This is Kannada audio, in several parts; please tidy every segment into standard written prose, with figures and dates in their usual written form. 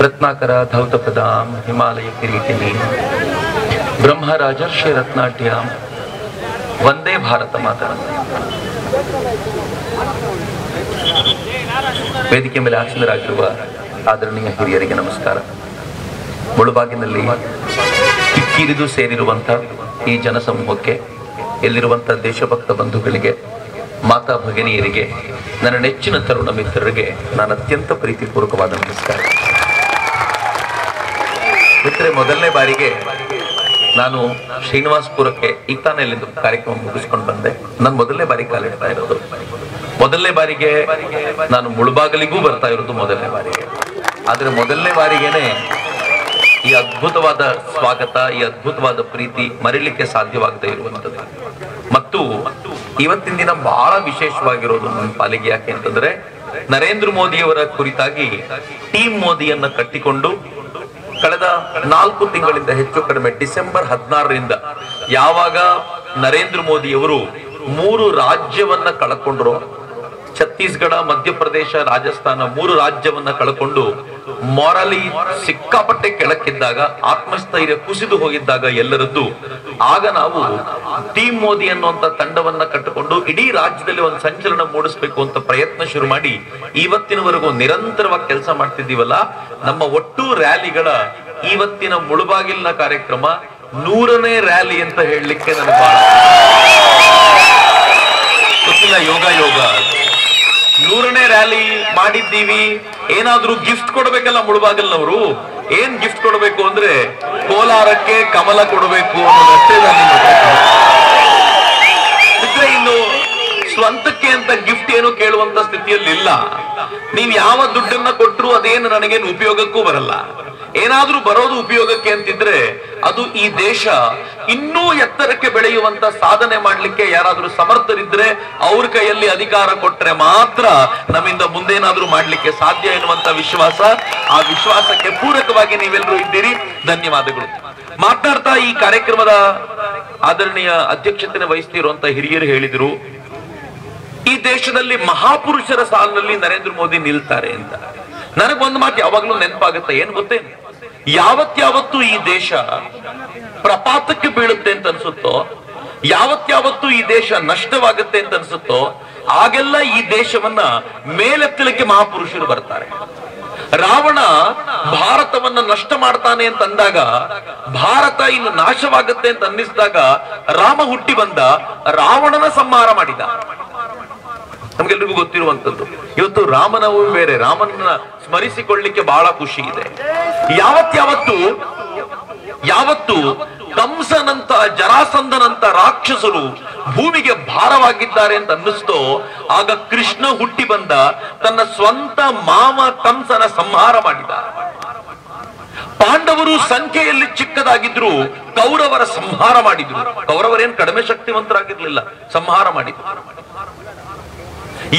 ರತ್ನಾಕರ ಧೌತಪದಾಂ ಹಿಮಾಲಯ ಕಿರೀಟಿನಿ ಬ್ರಹ್ಮ ರಾಜರ್ಷಿ ರತ್ನಾಟ್ಯಾಂ ವಂದೇ ಭಾರತ ಮಾತರಂ. ವೇದಿಕೆ ಮೇಲೆ ಆಸೀನರಾಗಿರುವ ಆದರಣೀಯ ಹಿರಿಯರಿಗೆ ನಮಸ್ಕಾರ. ಮುಳುಬಾಗಿನಲ್ಲಿ ಕಿಕ್ಕಿರಿದು ಸೇರಿರುವಂತ ಈ ಜನಸಮೂಹಕ್ಕೆ, ಎಲ್ಲಿರುವಂತ ದೇಶಭಕ್ತ ಬಂಧುಗಳಿಗೆ, ಮಾತಾ ಭಗಿನಿಯರಿಗೆ, ನನ್ನ ನೆಚ್ಚಿನ ತರುಣ ಮಿತ್ರರಿಗೆ ನಾನು ಅತ್ಯಂತ ಪ್ರೀತಿಪೂರ್ವಕವಾದ ನಮಸ್ಕಾರ. ಮಿತ್ರರೆ, ಮೊದಲನೇ ಬಾರಿಗೆ ನಾನು ಶ್ರೀನಿವಾಸಪುರಕ್ಕೆ ಈಗ ತಾನೇ ಇಲ್ಲಿಂದ ಕಾರ್ಯಕ್ರಮ ಮುಗಿಸ್ಕೊಂಡು ಬಂದೆ. ನಾನು ಮೊದಲನೇ ಬಾರಿ ಕಾಲಿಡ್ತಾ ಇರೋದು, ಮೊದಲನೇ ಬಾರಿಗೆ ನಾನು ಮುಳುಬಾಗಲಿಗೂ ಬರ್ತಾ ಇರೋದು ಮೊದಲನೇ ಬಾರಿಗೆ. ಆದ್ರೆ ಮೊದಲನೇ ಬಾರಿಗೇನೆ ಈ ಅದ್ಭುತವಾದ ಸ್ವಾಗತ, ಈ ಅದ್ಭುತವಾದ ಪ್ರೀತಿ ಮರಿಲಿಕ್ಕೆ ಸಾಧ್ಯವಾಗದೇ ಇರುವಂತದ್ದು. ಮತ್ತು ಇವತ್ತಿನ ದಿನ ಬಹಳ ವಿಶೇಷವಾಗಿರೋದು ನನ್ನ ಪಾಲಿಗೆ. ಯಾಕೆ ಅಂತಂದ್ರೆ, ನರೇಂದ್ರ ಮೋದಿಯವರ ಕುರಿತಾಗಿ ಟೀಮ್ ಮೋದಿಯನ್ನ ಕಟ್ಟಿಕೊಂಡು ಕಳೆದ 4 ತಿಂಗಳಿಂದ ಹೆಚ್ಚು ಕಡಿಮೆ ಡಿಸೆಂಬರ್ 16ರಿಂದ ಯಾವಾಗ ನರೇಂದ್ರ ಮೋದಿಯವರು 3 ರಾಜ್ಯವನ್ನ ಕಳ್ಕೊಂಡ್ರು, ಛತ್ತೀಸ್ಗಢ, ಮಧ್ಯಪ್ರದೇಶ, ರಾಜಸ್ಥಾನ 3 ರಾಜ್ಯವನ್ನ ಕಳ್ಕೊಂಡು ಮೊರಲಿ ಸಿಕ್ಕಾಪಟ್ಟೆ ಕೆಳಕ್ಕಿದ್ದಾಗ, ಆತ್ಮಸ್ಥೈರ್ಯ ಕುಸಿದು ಹೋಗಿದ್ದಾಗ ಎಲ್ಲರದ್ದು, ಆಗ ನಾವು ಟೀಮ್ ಮೋದಿ ಅನ್ನುವಂತ ತಂಡವನ್ನ ಕಟ್ಟಿಕೊಂಡು ಇಡೀ ರಾಜ್ಯದಲ್ಲಿ ಒಂದು ಸಂಚಲನ ಮೂಡಿಸ್ಬೇಕು ಅಂತ ಪ್ರಯತ್ನ ಶುರು ಮಾಡಿ ಇವತ್ತಿನವರೆಗೂ ನಿರಂತರವಾಗಿ ಕೆಲಸ ಮಾಡ್ತಿದ್ದೀವಲ್ಲ. ನಮ್ಮ ಒಟ್ಟು ರ್ಯಾಲಿಗಳ ಇವತ್ತಿನ ಮುಳುಬಾಗಿಲಿನ ಕಾರ್ಯಕ್ರಮ 100ನೇ ರ್ಯಾಲಿ ಅಂತ ಹೇಳಲಿಕ್ಕೆ ನನಗೆ ಬಹಳ ಗೊತ್ತಿಲ್ಲ. ಯೋಗ 100ನೇ ರ್ಯಾಲಿ ಮಾಡಿದ್ದೀವಿ. ಏನಾದ್ರೂ ಗಿಫ್ಟ್ ಕೊಡ್ಬೇಕಲ್ಲ ಮುಳುಬಾಗಿಲ್ನವರು. ಏನ್ ಗಿಫ್ಟ್ ಕೊಡಬೇಕು ಅಂದ್ರೆ, ಕೋಲಾರಕ್ಕೆ ಕಮಲ ಕೊಡಬೇಕು ಅನ್ನೋದಷ್ಟೇ ಇನ್ನು ಸ್ವಂತಕ್ಕೆ ಅಂತ ಗಿಫ್ಟ್ ಏನು ಕೇಳುವಂತ ಸ್ಥಿತಿಯಲ್ಲಿ ಇಲ್ಲ. ನೀವ್ ಯಾವ ದುಡ್ಡನ್ನ ಕೊಟ್ಟರು ಅದೇನು ನನಗೇನು ಉಪಯೋಗಕ್ಕೂ ಬರಲ್ಲ. ಏನಾದ್ರೂ ಬರೋದು ಉಪಯೋಗಕ್ಕೆ ಅಂತಿದ್ರೆ ಅದು ಈ ದೇಶ ಇನ್ನೂ ಎತ್ತರಕ್ಕೆ ಬೆಳೆಯುವಂತ ಸಾಧನೆ ಮಾಡ್ಲಿಕ್ಕೆ ಯಾರಾದ್ರೂ ಸಮರ್ಥರಿದ್ರೆ ಅವ್ರ ಕೈಯಲ್ಲಿ ಅಧಿಕಾರ ಕೊಟ್ರೆ ಮಾತ್ರ ನಮ್ಮಿಂದ ಮುಂದೇನಾದ್ರೂ ಮಾಡ್ಲಿಕ್ಕೆ ಸಾಧ್ಯ ಎನ್ನುವಂತ ವಿಶ್ವಾಸ, ಆ ವಿಶ್ವಾಸಕ್ಕೆ ಪೂರಕವಾಗಿ ನೀವೆಲ್ಲರೂ ಇದ್ದೀರಿ. ಧನ್ಯವಾದಗಳು. ಮಾತನಾಡ್ತಾ ಈ ಕಾರ್ಯಕ್ರಮದ ಆದರಣೀಯ ಅಧ್ಯಕ್ಷತೆ ವಹಿಸ್ತಿರುವಂತ ಹಿರಿಯರು ಹೇಳಿದ್ರು, ಈ ದೇಶದಲ್ಲಿ ಮಹಾಪುರುಷರ ಸಾಲಿನಲ್ಲಿ ನರೇಂದ್ರ ಮೋದಿ ನಿಲ್ತಾರೆ ಅಂತ. ನನಗೊಂದು ಮಾತು ಯಾವಾಗ್ಲೂ ನೆನಪಾಗುತ್ತೆ. ಏನ್ ಗೊತ್ತೇನು, ಯಾವತ್ಯಾವತ್ತು ಈ ದೇಶ ಪ್ರಪಾತಕ್ಕೆ ಬೀಳುತ್ತೆ ಅಂತ ಅನ್ಸುತ್ತೋ, ಯಾವತ್ಯಾವತ್ತು ಈ ದೇಶ ನಷ್ಟವಾಗುತ್ತೆ ಅಂತ ಅನ್ಸುತ್ತೋ, ಆಗೆಲ್ಲ ಈ ದೇಶವನ್ನ ಮೇಲೆತ್ತಲಿಕ್ಕೆ ಮಹಾಪುರುಷರು ಬರ್ತಾರೆ. ರಾವಣ ಭಾರತವನ್ನ ನಷ್ಟ ಮಾಡ್ತಾನೆ ಅಂತ ಅಂದಾಗ, ಭಾರತ ಇನ್ನು ನಾಶವಾಗುತ್ತೆ ಅಂತ ಅನ್ನಿಸಿದಾಗ ರಾಮ ಹುಟ್ಟಿ ಬಂದ, ರಾವಣನ ಸಂಹಾರ ಮಾಡಿದ. ನಮ್ಗೆಲ್ರಿಗೂ ಗೊತ್ತಿರುವಂತದ್ದು. ಇವತ್ತು ರಾಮನವಮಿ ಬೇರೆ, ರಾಮನನ್ನ ಸ್ಮರಿಸಿಕೊಳ್ಳಿಕ್ಕೆ ಬಹಳ ಖುಷಿ ಇದೆ. ಯಾವತ್ತು ಕಂಸನಂತ, ಜರಾಸಂಧನಂತ ರಾಕ್ಷಸರು ಭೂಮಿಗೆ ಭಾರವಾಗಿದ್ದಾರೆ ಅಂತ ಅನ್ನಿಸ್ತೋ, ಆಗ ಕೃಷ್ಣ ಹುಟ್ಟಿ ಬಂದ, ತನ್ನ ಸ್ವಂತ ಮಾವ ಕಂಸನ ಸಂಹಾರ ಮಾಡಿದ. ಪಾಂಡವರು ಸಂಖ್ಯೆಯಲ್ಲಿ ಚಿಕ್ಕದಾಗಿದ್ರು ಕೌರವರ ಸಂಹಾರ ಮಾಡಿದ್ರು. ಕೌರವರೇನು ಕಡಿಮೆ ಶಕ್ತಿವಂತರಾಗಿರ್ಲಿಲ್ಲ, ಸಂಹಾರ ಮಾಡಿದ್ರು.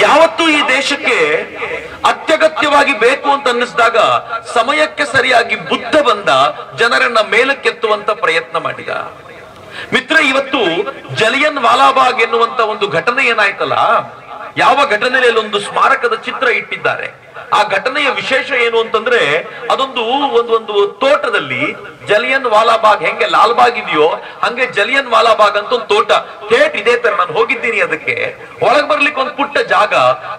ಯಾವತ್ತೂ ಈ ದೇಶಕ್ಕೆ ಅತ್ಯಗತ್ಯವಾಗಿ ಬೇಕು ಅಂತ ಅನ್ನಿಸಿದಾಗ ಸಮಯಕ್ಕೆ ಸರಿಯಾಗಿ ಬುದ್ಧ ಬಂದ, ಜನರನ್ನ ಮೇಲಕ್ಕೆತ್ತುವಂತ ಪ್ರಯತ್ನ ಮಾಡಿದ. ಮಿತ್ರ, ಇವತ್ತು ಜಲಿಯನ್ ವಾಲಾಬಾಗ್ ಎನ್ನುವಂತ ಒಂದು ಘಟನೆ ಏನಾಯ್ತಲ್ಲ, ಯಾವ ಘಟನೆಯಲ್ಲಿ ಒಂದು ಸ್ಮಾರಕದ ಚಿತ್ರ ಇಟ್ಟಿದ್ದಾರೆ. ಆ ಘಟನೆಯ ವಿಶೇಷ ಏನು ಅಂತಂದ್ರೆ, ಒಂದು ತೋಟದಲ್ಲಿ ಜಲಿಯನ್ ವಾಲಾಬಾಗ್ ಹೆಂಗೆ ಲಾಲ್ಬಾಗ್ ಇದೆಯೋ ಹಂಗೆ ಜಲಿಯನ್ ವಾಲಾಬಾಗ್ ಅಂತ ಒಂದು ತೋಟ ಥೇಟ್ ಇದೇ ತರ. ನಾನು ಹೋಗಿದ್ದೀನಿ ಅದಕ್ಕೆ. ಒಳಗೆ ಬರ್ಲಿಕ್ಕೆ ಒಂದು ಪುಟ್ಟ ಜಾಗ.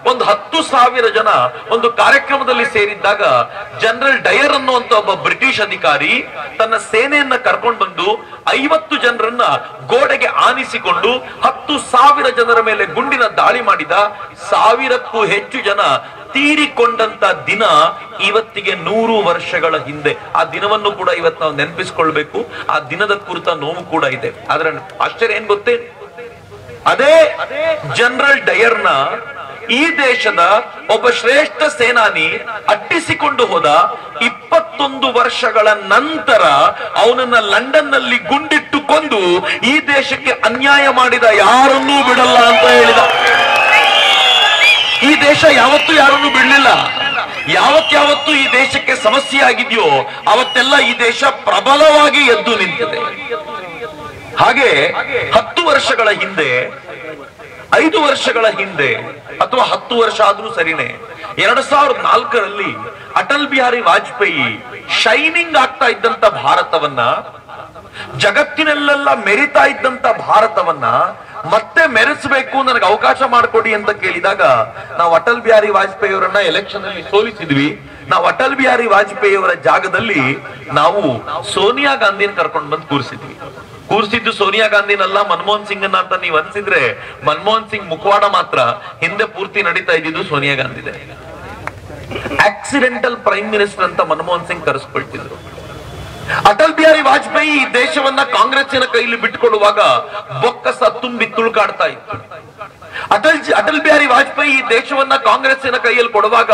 ಒಂದು 10,000 ಜನ ಒಂದು ಕಾರ್ಯಕ್ರಮದಲ್ಲಿ ಸೇರಿದ್ದಾಗ ಜನರಲ್ ಡಯರ್ ಅನ್ನುವಂತ ಒಬ್ಬ ಬ್ರಿಟಿಷ್ ಅಧಿಕಾರಿ ತನ್ನ ಸೇನೆಯನ್ನ ಕರ್ಕೊಂಡು ಬಂದು 50 ಜನರನ್ನ ಗೋಡೆಗೆ ಆನಿಸಿಕೊಂಡು 10,000 ಜನರ ಮೇಲೆ ಗುಂಡಿನ ದಾಳಿ ಮಾಡಿದ. 1000ಕ್ಕೂ ಹೆಚ್ಚು ಜನ ತೀರಿಕೊಂಡಂತ ದಿನ ಇವತ್ತಿಗೆ 100 ವರ್ಷಗಳ ಹಿಂದೆ. ಆ ದಿನವನ್ನು ಕೂಡ ಇವತ್ತು ನಾವು ನೆನಪಿಸ್ಕೊಳ್ಬೇಕು. ಆ ದಿನದ ಕುರಿತ ನೋವು ಕೂಡ ಇದೆ. ಆದ್ರೆ ಆಶ್ಚರ್ಯ ಏನ್ ಗೊತ್ತೇ, ಅದೇ ಜನರಲ್ ಡಯರ್ನ ಈ ದೇಶದ ಒಬ್ಬ ಶ್ರೇಷ್ಠ ಸೇನಾನಿ ಅಟ್ಟಿಸಿಕೊಂಡು ಹೋದ. 21 ವರ್ಷಗಳ ನಂತರ ಅವನನ್ನ ಲಂಡನ್ ನಲ್ಲಿ ಗುಂಡಿಟ್ಟು ಕೊಂದು ಈ ದೇಶಕ್ಕೆ ಅನ್ಯಾಯ ಮಾಡಿದ ಯಾರನ್ನೂ ಬಿಡಲ್ಲ ಅಂತ ಹೇಳಿದ. ಈ ದೇಶ ಯಾವತ್ತೂ ಯಾರನ್ನೂ ಬಿಡ್ಲಿಲ್ಲ. ಯಾವತ್ತಾವತ್ತು ಈ ದೇಶಕ್ಕೆ ಸಮಸ್ಯೆ ಆಗಿದೆಯೋ ಅವತ್ತೆಲ್ಲ ಈ ದೇಶ ಪ್ರಬಲವಾಗಿ ಎದ್ದು ನಿಂತಿದೆ. ಹಾಗೆ 10 ವರ್ಷಗಳ ಹಿಂದೆ, 5 ವರ್ಷಗಳ ಹಿಂದೆ, ಅಥವಾ 10 ವರ್ಷ ಆದ್ರೂ ಸರಿನೇ, 2004ರಲ್ಲಿ ಅಟಲ್ ಬಿಹಾರಿ ವಾಜಪೇಯಿ ಶೈನಿಂಗ್ ಆಗ್ತಾ ಇದ್ದಂತ ಭಾರತವನ್ನ, ಜಗತ್ತಿನಲ್ಲೆಲ್ಲ ಮೆರಿತಾ ಇದ್ದಂತ ಭಾರತವನ್ನ ಮತ್ತೆ ಮೆರೆಸಬೇಕು, ನನಗೆ ಅವಕಾಶ ಮಾಡಿಕೊಡಿ ಅಂತ ಕೇಳಿದಾಗ ನಾವು ಅಟಲ್ ಬಿಹಾರಿ ವಾಜಪೇಯಿ ಅವರನ್ನ ಎಲೆಕ್ಷನ್ ಅಲ್ಲಿ ಸೋಲಿಸಿದ್ವಿ. ನಾವು ಅಟಲ್ ಬಿಹಾರಿ ವಾಜಪೇಯಿ ಅವರ ಜಾಗದಲ್ಲಿ ನಾವು ಸೋನಿಯಾ ಗಾಂಧಿನ ಕರ್ಕೊಂಡು ಬಂದು ಕೂರಿಸಿದ್ದು ಸೋನಿಯಾ ಗಾಂಧಿನಲ್ಲ, ಮನಮೋಹನ್ ಸಿಂಗ್ ಅಂತ ನೀವು ಅನ್ಸಿದ್ರೆ ಮನಮೋಹನ್ ಸಿಂಗ್ ಮುಖವಾಡ ಮಾತ್ರ, ಹಿಂದೆ ಪೂರ್ತಿ ನಡೀತಾ ಇದ್ದಿದ್ದು ಸೋನಿಯಾ ಗಾಂಧಿದೆ. ಆಕ್ಸಿಡೆಂಟಲ್ ಪ್ರೈಮ್ ಮಿನಿಸ್ಟರ್ ಅಂತ ಮನಮೋಹನ್ ಸಿಂಗ್ ಕರೆಸ್ಕೊಳ್ತಿದ್ರು. ಅಟಲ್ ಬಿಹಾರಿ ವಾಜಪೇಯಿ ಈ ದೇಶವನ್ನ ಕಾಂಗ್ರೆಸ್ಸಿನ ಕೈಲಿ ಬಿಟ್ಟುಕೊಡುವಾಗ ಬೊಕ್ಕಸ ತುಂಬಿ ತುಳುಕಾಡ್ತಾ ಇತ್ತು. ಅಟಲ್ ಬಿಹಾರಿ ವಾಜಪೇಯಿ ಈ ದೇಶವನ್ನ ಕಾಂಗ್ರೆಸ್ಸಿನ ಕೈಯಲ್ಲಿ ಕೊಡುವಾಗ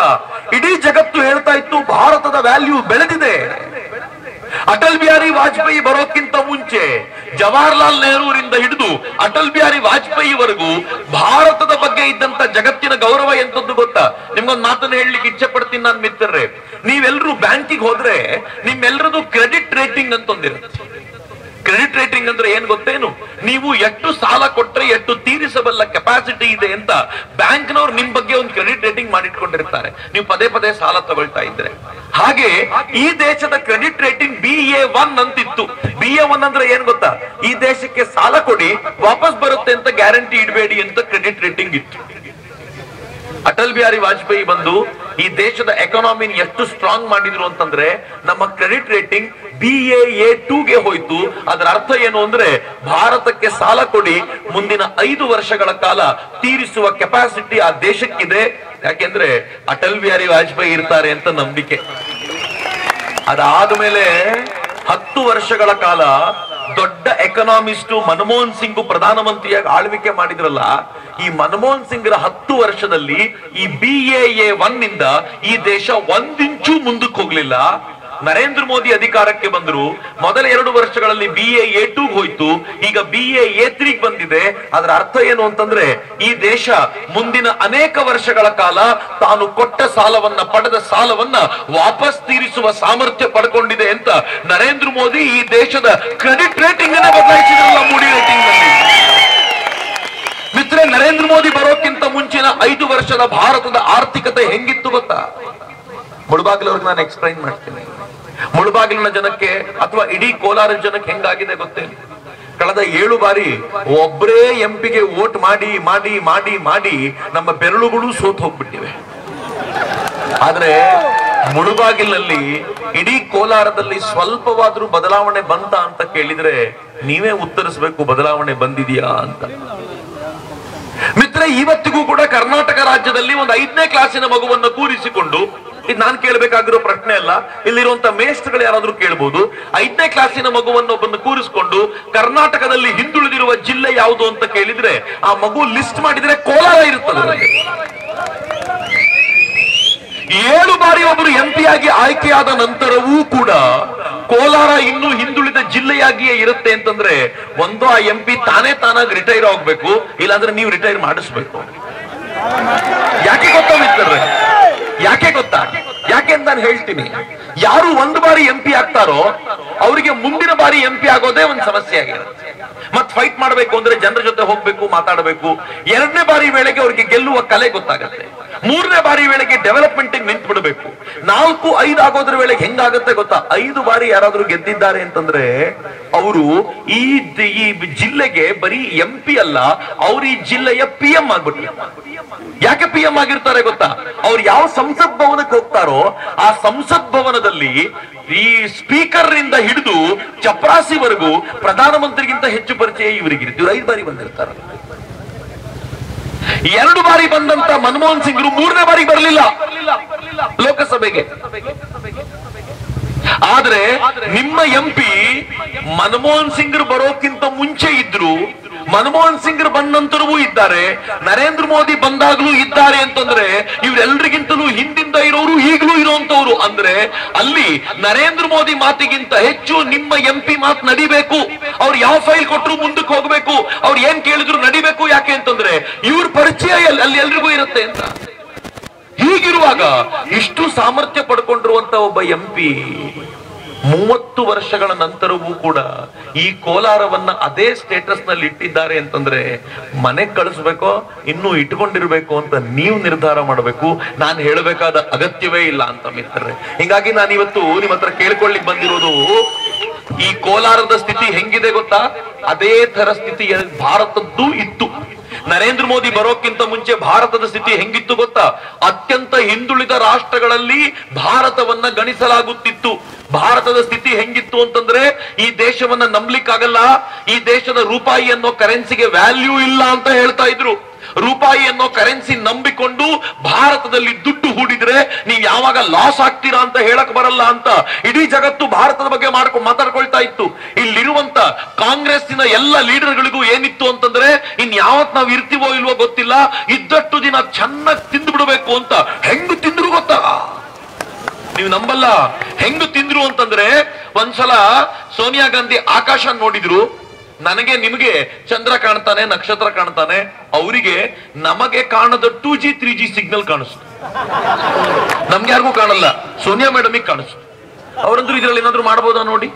ಇಡೀ ಜಗತ್ತು ಹೇಳ್ತಾ ಇತ್ತು ಭಾರತದ ವ್ಯಾಲ್ಯೂ ಬೆಳೆದಿದೆ. ಅಟಲ್ ಬಿಹಾರಿ ವಾಜಪೇಯಿ ಬರೋಕ್ಕಿಂತ ಮುಂಚೆ ಜವಾಹರ್ಲಾಲ್ ನೆಹರೂರಿಂದ ಹಿಡಿದು ಅಟಲ್ ಬಿಹಾರಿ ವಾಜಪೇಯಿ ವರೆಗೂ ಭಾರತದ ಬಗ್ಗೆ ಇದ್ದಂತ ಜಗತ್ತಿನ ಗೌರವ ಎಂತದ್ದು ಗೊತ್ತಾ? ನಿಮ್ಗೊಂದು ಮಾತನ್ನು ಹೇಳಲಿಕ್ಕೆ ಇಚ್ಛೆ ಪಡ್ತೀನಿ ನಾನು ಮಿತ್ರರೇ. ನೀವೆಲ್ಲರೂ ಬ್ಯಾಂಕಿಗೆ ಹೋದ್ರೆ ನಿಮ್ಮೆಲ್ಲರದು ಕ್ರೆಡಿಟ್ ರೇಟಿಂಗ್ ಅಂತ ಒಂದಿರುತ್ತೆ. ಕ್ರೆಡಿಟ್ ರೇಟಿಂಗ್ ಅಂದ್ರೆ ಏನ್ ಗೊತ್ತೇನು? ನೀವು ಎಷ್ಟು ಸಾಲ ಕೊಟ್ರೆ ಎಷ್ಟು ತೀರಿಸಬಲ್ಲ ಕೆಪಾಸಿಟಿ ಇದೆ ಅಂತ ಬ್ಯಾಂಕ್ನವ್ರು ನಿಮ್ ಬಗ್ಗೆ ಒಂದು ಕ್ರೆಡಿಟ್ ರೇಟಿಂಗ್ ಮಾಡಿಟ್ಕೊಂಡಿರ್ತಾರೆ, ನೀವು ಪದೇ ಪದೇ ಸಾಲ ತಗೊಳ್ತಾ ಇದ್ರೆ. ಹಾಗೆ ಈ ದೇಶದ ಕ್ರೆಡಿಟ್ ರೇಟಿಂಗ್ BA1 ಅಂತಿತ್ತು. BA1 ಅಂದ್ರೆ ಏನ್ ಗೊತ್ತಾ? ಈ ದೇಶಕ್ಕೆ ಸಾಲ ಕೊಡಿ, ವಾಪಸ್ ಬರುತ್ತೆ ಅಂತ ಗ್ಯಾರಂಟಿ ಇಡಬೇಡಿ ಅಂತ ಕ್ರೆಡಿಟ್ ರೇಟಿಂಗ್ ಇತ್ತು. ಅಟಲ್ ಬಿಹಾರಿ ವಾಜಪೇಯಿ ಬಂದು ಈ ದೇಶದ ಎಕಾನಮಿನ ಎಷ್ಟು ಸ್ಟ್ರಾಂಗ್ ಮಾಡಿದ್ರು ಅಂತಂದ್ರೆ ನಮ್ಮ ಕ್ರೆಡಿಟ್ ರೇಟಿಂಗ್ BAA2ಗೆ ಹೋಯ್ತು. ಅದರ ಅರ್ಥ ಏನು ಅಂದ್ರೆ ಭಾರತಕ್ಕೆ ಸಾಲ ಕೊಡಿ, ಮುಂದಿನ 5 ವರ್ಷಗಳ ಕಾಲ ತೀರಿಸುವ ಕೆಪಾಸಿಟಿ ಆ ದೇಶಕ್ಕಿದೆ. ಯಾಕೆಂದ್ರೆ ಅಟಲ್ ಬಿಹಾರಿ ವಾಜಪೇಯಿ ಇರ್ತಾರೆ ಅಂತ ನಂಬಿಕೆ. ಅದಾದ್ಮೇಲೆ 10 ವರ್ಷಗಳ ಕಾಲ ದೊಡ್ಡ ಎಕನಾಮಿಸ್ಟ್ ಮನಮೋಹನ್ ಸಿಂಗ್ ಪ್ರಧಾನಮಂತ್ರಿಯಾಗಿ ಆಳ್ವಿಕೆ ಮಾಡಿದ್ರಲ್ಲ, ಈ ಮನಮೋಹನ್ ಸಿಂಗ್ರ 10 ವರ್ಷದಲ್ಲಿ ಈ BAA1 ನಿಂದ ಈ ದೇಶ 1 ಇಂಚು ಮುಂದಕ್ಕೆ ಹೋಗ್ಲಿಲ್ಲ. ನರೇಂದ್ರ ಮೋದಿ ಅಧಿಕಾರಕ್ಕೆ ಬಂದ್ರು, ಮೊದಲ 2 ವರ್ಷಗಳಲ್ಲಿ BAA2 ಹೋಯ್ತು, ಈಗ BAA3 ಬಂದಿದೆ. ಅದರ ಅರ್ಥ ಏನು ಅಂತಂದ್ರೆ ಈ ದೇಶ ಮುಂದಿನ ಅನೇಕ ವರ್ಷಗಳ ಕಾಲ ತಾನು ಕೊಟ್ಟ ಸಾಲವನ್ನ, ಪಡೆದ ಸಾಲವನ್ನ ವಾಪಸ್ ತೀರಿಸುವ ಸಾಮರ್ಥ್ಯ ಪಡ್ಕೊಂಡಿದೆ ಅಂತ ನರೇಂದ್ರ ಮೋದಿ ಈ ದೇಶದ ಕ್ರೆಡಿಟ್ ರೇಟಿಂಗ್ ಅನ್ನ ಬದಲಾಯಿಸಿದ್ರಲ್ಲ, ಮೂಡಿ ರೇಟಿಂಗ್ ನಲ್ಲಿ. ಮಿತ್ರ, ನರೇಂದ್ರ ಮೋದಿ ಬರೋಕ್ಕಿಂತ ಮುಂಚಿನ 5 ವರ್ಷದ ಭಾರತದ ಆರ್ಥಿಕತೆ ಹೆಂಗಿತ್ತು ಗೊತ್ತಾ? ಮುಳಬಾಗಿಲವ್ರಿಗೆ ನಾನು ಎಕ್ಸ್ಪ್ಲೈನ್ ಮಾಡ್ತೀನಿ. ಮುಳಬಾಗಿಲಿನ ಜನಕ್ಕೆ ಅಥವಾ ಇಡೀ ಕೋಲಾರ ಜನಕ್ಕೆ ಹೆಂಗಾಗಿದೆ ಗೊತ್ತೇನು? ಕಳೆದ 7 ಬಾರಿ ಒಬ್ಬರೇ ಎಂಪಿಗೆ ವೋಟ್ ಮಾಡಿ ಮಾಡಿ ಮಾಡಿ ಮಾಡಿ ನಮ್ಮ ಬೆರಳುಗಳು ಸೋತ್ ಹೋಗ್ಬಿಟ್ಟಿವೆ. ಆದ್ರೆ ಮುಳಬಾಗಿಲಿನಲ್ಲಿ, ಇಡೀ ಕೋಲಾರದಲ್ಲಿ ಸ್ವಲ್ಪವಾದ್ರೂ ಬದಲಾವಣೆ ಬಂತ ಅಂತ ಕೇಳಿದ್ರೆ ನೀವೇ ಉತ್ತರಿಸಬೇಕು, ಬದಲಾವಣೆ ಬಂದಿದೆಯಾ ಅಂತ. ಮಿತ್ರ, ಇವತ್ತಿಗೂ ಕೂಡ ಕರ್ನಾಟಕ ರಾಜ್ಯದಲ್ಲಿ ಒಂದು 5ನೇ ಕ್ಲಾಸಿನ ಮಗುವನ್ನು ಕೂರಿಸಿಕೊಂಡು, ಇದು ನಾನು ಕೇಳಬೇಕಾಗಿರೋ ಪ್ರಶ್ನೆ ಅಲ್ಲ, ಇಲ್ಲಿರುವಂತ ಮೇಷ್ಟ್ರುಗಳು ಯಾರಾದ್ರೂ ಕೇಳಬಹುದು, 5ನೇ ಕ್ಲಾಸಿನ ಮಗುವನ್ನು ಕೂರಿಸಿಕೊಂಡು ಕರ್ನಾಟಕದಲ್ಲಿ ಹಿಂದುಳಿದಿರುವ ಜಿಲ್ಲೆ ಯಾವುದು ಅಂತ ಕೇಳಿದ್ರೆ ಆ ಮಗು ಲಿಸ್ಟ್ ಮಾಡಿದ್ರೆ ಕೋಲಾರ ಇರುತ್ತದೆ. 7 ಬಾರಿ ಒಬ್ಬರು MP ಆಗಿ ಆಯ್ಕೆಯಾದ ನಂತರವೂ ಕೂಡ ಕೋಲಾರ ಇನ್ನೂ ಹಿಂದುಳಿದ ಜಿಲ್ಲೆಯಾಗಿಯೇ ಇರುತ್ತೆ ಅಂತಂದ್ರೆ ಒಂದು ಆ MP ತಾನಾಗಿ ರಿಟೈರ್ ಆಗ್ಬೇಕು, ಇಲ್ಲಾಂದ್ರೆ ನೀವು ರಿಟೈರ್ ಮಾಡಿಸ್ಬೇಕು. ಯಾಕೆ ಗೊತ್ತಾ ಮಿತ್ರರೇ? ಯಾಕೆ ಗೊತ್ತಾ? ಯಾಕೆ ಅಂತ ನಾನು ಹೇಳ್ತೀನಿ. ಯಾರು 1 ಬಾರಿ MP ಆಗ್ತಾರೋ ಅವರಿಗೆ ಮುಂದಿನ ಬಾರಿ MP ಆಗೋದೇ ಒಂದು ಸಮಸ್ಯೆ ಆಗಿರುತ್ತೆ. ಮತ್ ಫೈಟ್ ಮಾಡ್ಬೇಕು ಅಂದ್ರೆ ಜನರ ಜೊತೆ ಹೋಗ್ಬೇಕು, ಮಾತಾಡಬೇಕು. 2ನೇ ಬಾರಿ ವೇಳೆಗೆ ಅವ್ರಿಗೆ ಗೆಲ್ಲುವ ಕಲೆ ಗೊತ್ತಾಗತ್ತೆ. 3ನೇ ಬಾರಿ ವೇಳೆಗೆ ಡೆವಲಪ್ಮೆಂಟ್ ನಿಂತು ಬಿಡಬೇಕು. 4, 5 ಆಗೋದ್ರ ವೇಳೆಗೆ ಹೆಂಗಾಗತ್ತೆ ಗೊತ್ತಾ? 5 ಬಾರಿ ಯಾರಾದ್ರೂ ಗೆದ್ದಿದ್ದಾರೆ ಅಂತಂದ್ರೆ ಅವರು ಈ ಜಿಲ್ಲೆಗೆ ಬರೀ MP ಅಲ್ಲ, ಅವ್ರು ಈ ಜಿಲ್ಲೆಯ PM ಆಗ್ಬಿಟ್ರು. ಯಾಕೆ PM ಆಗಿರ್ತಾರೆ ಗೊತ್ತಾ? ಅವ್ರು ಯಾವ ಸಂಸತ್ ಭವನಕ್ಕೆ ಹೋಗ್ತಾರೋ ಆ ಸಂಸತ್ ಭವನದಲ್ಲಿ ಈ ಸ್ಪೀಕರ್ ನಿಂದ ಹಿಡಿದು ಚಪರಾಸಿವರೆಗೂ ಪ್ರಧಾನಮಂತ್ರಿಗಿಂತ ಹೆಚ್ಚು ಪರಿಚಯ ಇವರಿಗಿರುತ್ತೆ. ಇವ್ರು 5 ಬಾರಿ ಬಂದಿರ್ತಾರೆ. 2 ಬಾರಿ ಬಂದಂತ ಮನಮೋಹನ್ ಸಿಂಗ್ರು 3ನೇ ಬಾರಿ ಬರಲಿಲ್ಲ ಲೋಕಸಭೆಗೆ. ಆದ್ರೆ ನಿಮ್ಮ MP ಮನಮೋಹನ್ ಸಿಂಗ್ ಬರೋಕ್ಕಿಂತ ಮುಂಚೆ ಇದ್ರು, ಮನಮೋಹನ್ ಸಿಂಗ್ ಬಂದ ನಂತರವೂ ಇದ್ದಾರೆ, ನರೇಂದ್ರ ಮೋದಿ ಬಂದಾಗ್ಲೂ ಇದ್ದಾರೆ ಅಂತಂದ್ರೆ ಇವರೆಲ್ಲರಿಗಿಂತಲೂ ಹಿಂದಿಂದ ಇರೋರು ಈಗಲೂ ಇರುವಂತವ್ರು. ಅಂದ್ರೆ ಅಲ್ಲಿ ನರೇಂದ್ರ ಮೋದಿ ಮಾತಿಗಿಂತ ಹೆಚ್ಚು ನಿಮ್ಮ MP ಮಾತು ನಡಿಬೇಕು. ಅವ್ರು ಯಾವ ಫೈಲ್ ಕೊಟ್ಟರು ಮುಂದಕ್ಕೆ ಹೋಗ್ಬೇಕು, ಅವ್ರು ಏನ್ ಕೇಳಿದ್ರು ನಡಿಬೇಕು. ಯಾಕೆ ಅಂತಂದ್ರೆ ಇವ್ರ ಪರಿಚಯ ಅಲ್ಲಿ ಎಲ್ರಿಗೂ ಇರುತ್ತೆ ಅಂತ. ಈ ಹೀಗಿರುವಾಗ ಇಷ್ಟು ಸಾಮರ್ಥ್ಯ ಪಡ್ಕೊಂಡಿರುವಂತ ಒಬ್ಬ MP 30 ವರ್ಷಗಳ ನಂತರವೂ ಕೂಡ ಈ ಕೋಲಾರವನ್ನ ಅದೇ ಸ್ಟೇಟಸ್ ನಲ್ಲಿ ಇಟ್ಟಿದ್ದಾರೆ ಅಂತಂದ್ರೆ ಮನೆ ಕಳಿಸ್ಬೇಕೋ ಇನ್ನೂ ಇಟ್ಕೊಂಡಿರ್ಬೇಕು ಅಂತ ನೀವು ನಿರ್ಧಾರ ಮಾಡಬೇಕು. ನಾನು ಹೇಳಬೇಕಾದ ಅಗತ್ಯವೇ ಇಲ್ಲ ಅಂತ ಮಿತ್ರರೇ. ಹಿಂಗಾಗಿ ನಾನು ಇವತ್ತು ನಿಮ್ಮ ಹತ್ರ ಕೇಳ್ಕೊಳ್ಳಿಕ್ ಬಂದಿರೋದು, ಈ ಕೋಲಾರದ ಸ್ಥಿತಿ ಹೆಂಗಿದೆ ಗೊತ್ತಾ? ಅದೇ ತರ ಸ್ಥಿತಿ ಭಾರತದ್ದು ಇತ್ತು. ನರೇಂದ್ರ ಮೋದಿ ಬರೋಕ್ಕಿಂತ ಮುಂಚೆ ಭಾರತದ ಸ್ಥಿತಿ ಹೆಂಗಿತ್ತು ಗೊತ್ತಾ? ಅತ್ಯಂತ ಹಿಂದುಳಿದ ರಾಷ್ಟ್ರಗಳಲ್ಲಿ ಭಾರತವನ್ನ ಗಣಿಸಲಾಗುತ್ತಿತ್ತು. ಭಾರತದ ಸ್ಥಿತಿ ಹೆಂಗಿತ್ತು ಅಂತಂದ್ರೆ, ಈ ದೇಶವನ್ನ ನಂಬಲಿಕ್ಕಾಗಲ್ಲ, ಈ ದೇಶದ ರೂಪಾಯಿ ಅನ್ನೋ ಕರೆನ್ಸಿಗೆ ವ್ಯಾಲ್ಯೂ ಇಲ್ಲ ಅಂತ ಹೇಳ್ತಾ ಇದ್ರು. ರೂಪಾಯಿ ಅನ್ನೋ ಕರೆನ್ಸಿ ನಂಬಿಕೊಂಡು ಭಾರತದಲ್ಲಿ ದುಡ್ಡು ಹೂಡಿದ್ರೆ ನೀವ್ ಯಾವಾಗ ಲಾಸ್ ಆಗ್ತೀರಾ ಅಂತ ಹೇಳಕ್ ಬರಲ್ಲ ಅಂತ ಇಡೀ ಜಗತ್ತು ಭಾರತದ ಬಗ್ಗೆ ಮಾತಾಡ್ಕೊಳ್ತಾ ಇತ್ತು. ಇಲ್ಲಿರುವಂತ ಕಾಂಗ್ರೆಸ್ಸಿನ ಎಲ್ಲ ಲೀಡರ್ಗಳಿಗೂ ಏನಿತ್ತು ಅಂತಂದ್ರೆ, ಇನ್ ಯಾವತ್ ನಾವ್ ಇರ್ತೀವೋ ಇಲ್ವೋ ಗೊತ್ತಿಲ್ಲ, ಇದ್ದಷ್ಟು ದಿನ ಚೆನ್ನಾಗಿ ತಿಂದು ಬಿಡಬೇಕು ಅಂತ. ಹೆಂಗ್ ತಿಂದ್ರು ಗೊತ್ತಾ? ನೀವು ನಂಬಲ್ಲ, ಹೆಂಗ್ ತಿಂದ್ರು ಅಂತಂದ್ರೆ, ಒಂದ್ಸಲ ಸೋನಿಯಾ ಗಾಂಧಿ ಆಕಾಶ ನೋಡಿದ್ರು. ನನಗೆ ನಿಮಗೆ ಚಂದ್ರ ಕಾಣ್ತಾನೆ, ನಕ್ಷತ್ರ ಕಾಣ್ತಾನೆ, ಅವರಿಗೆ ನಮಗೆ ಕಾಣದ 2G 3G ಸಿಗ್ನಲ್ ಕಾಣಿಸ್ತು. ನಮ್ಗೆ ಯಾರಿಗೂ ಕಾಣಲ್ಲ, ಸೋನಿಯಾ ಮೇಡಮಿಗೆ ಕಾಣಿಸ್ತು. ಅವರಂದ್ರು ಇದ್ರಲ್ಲಿ ಏನಾದ್ರು ಮಾಡಬಹುದಾ ನೋಡಿ.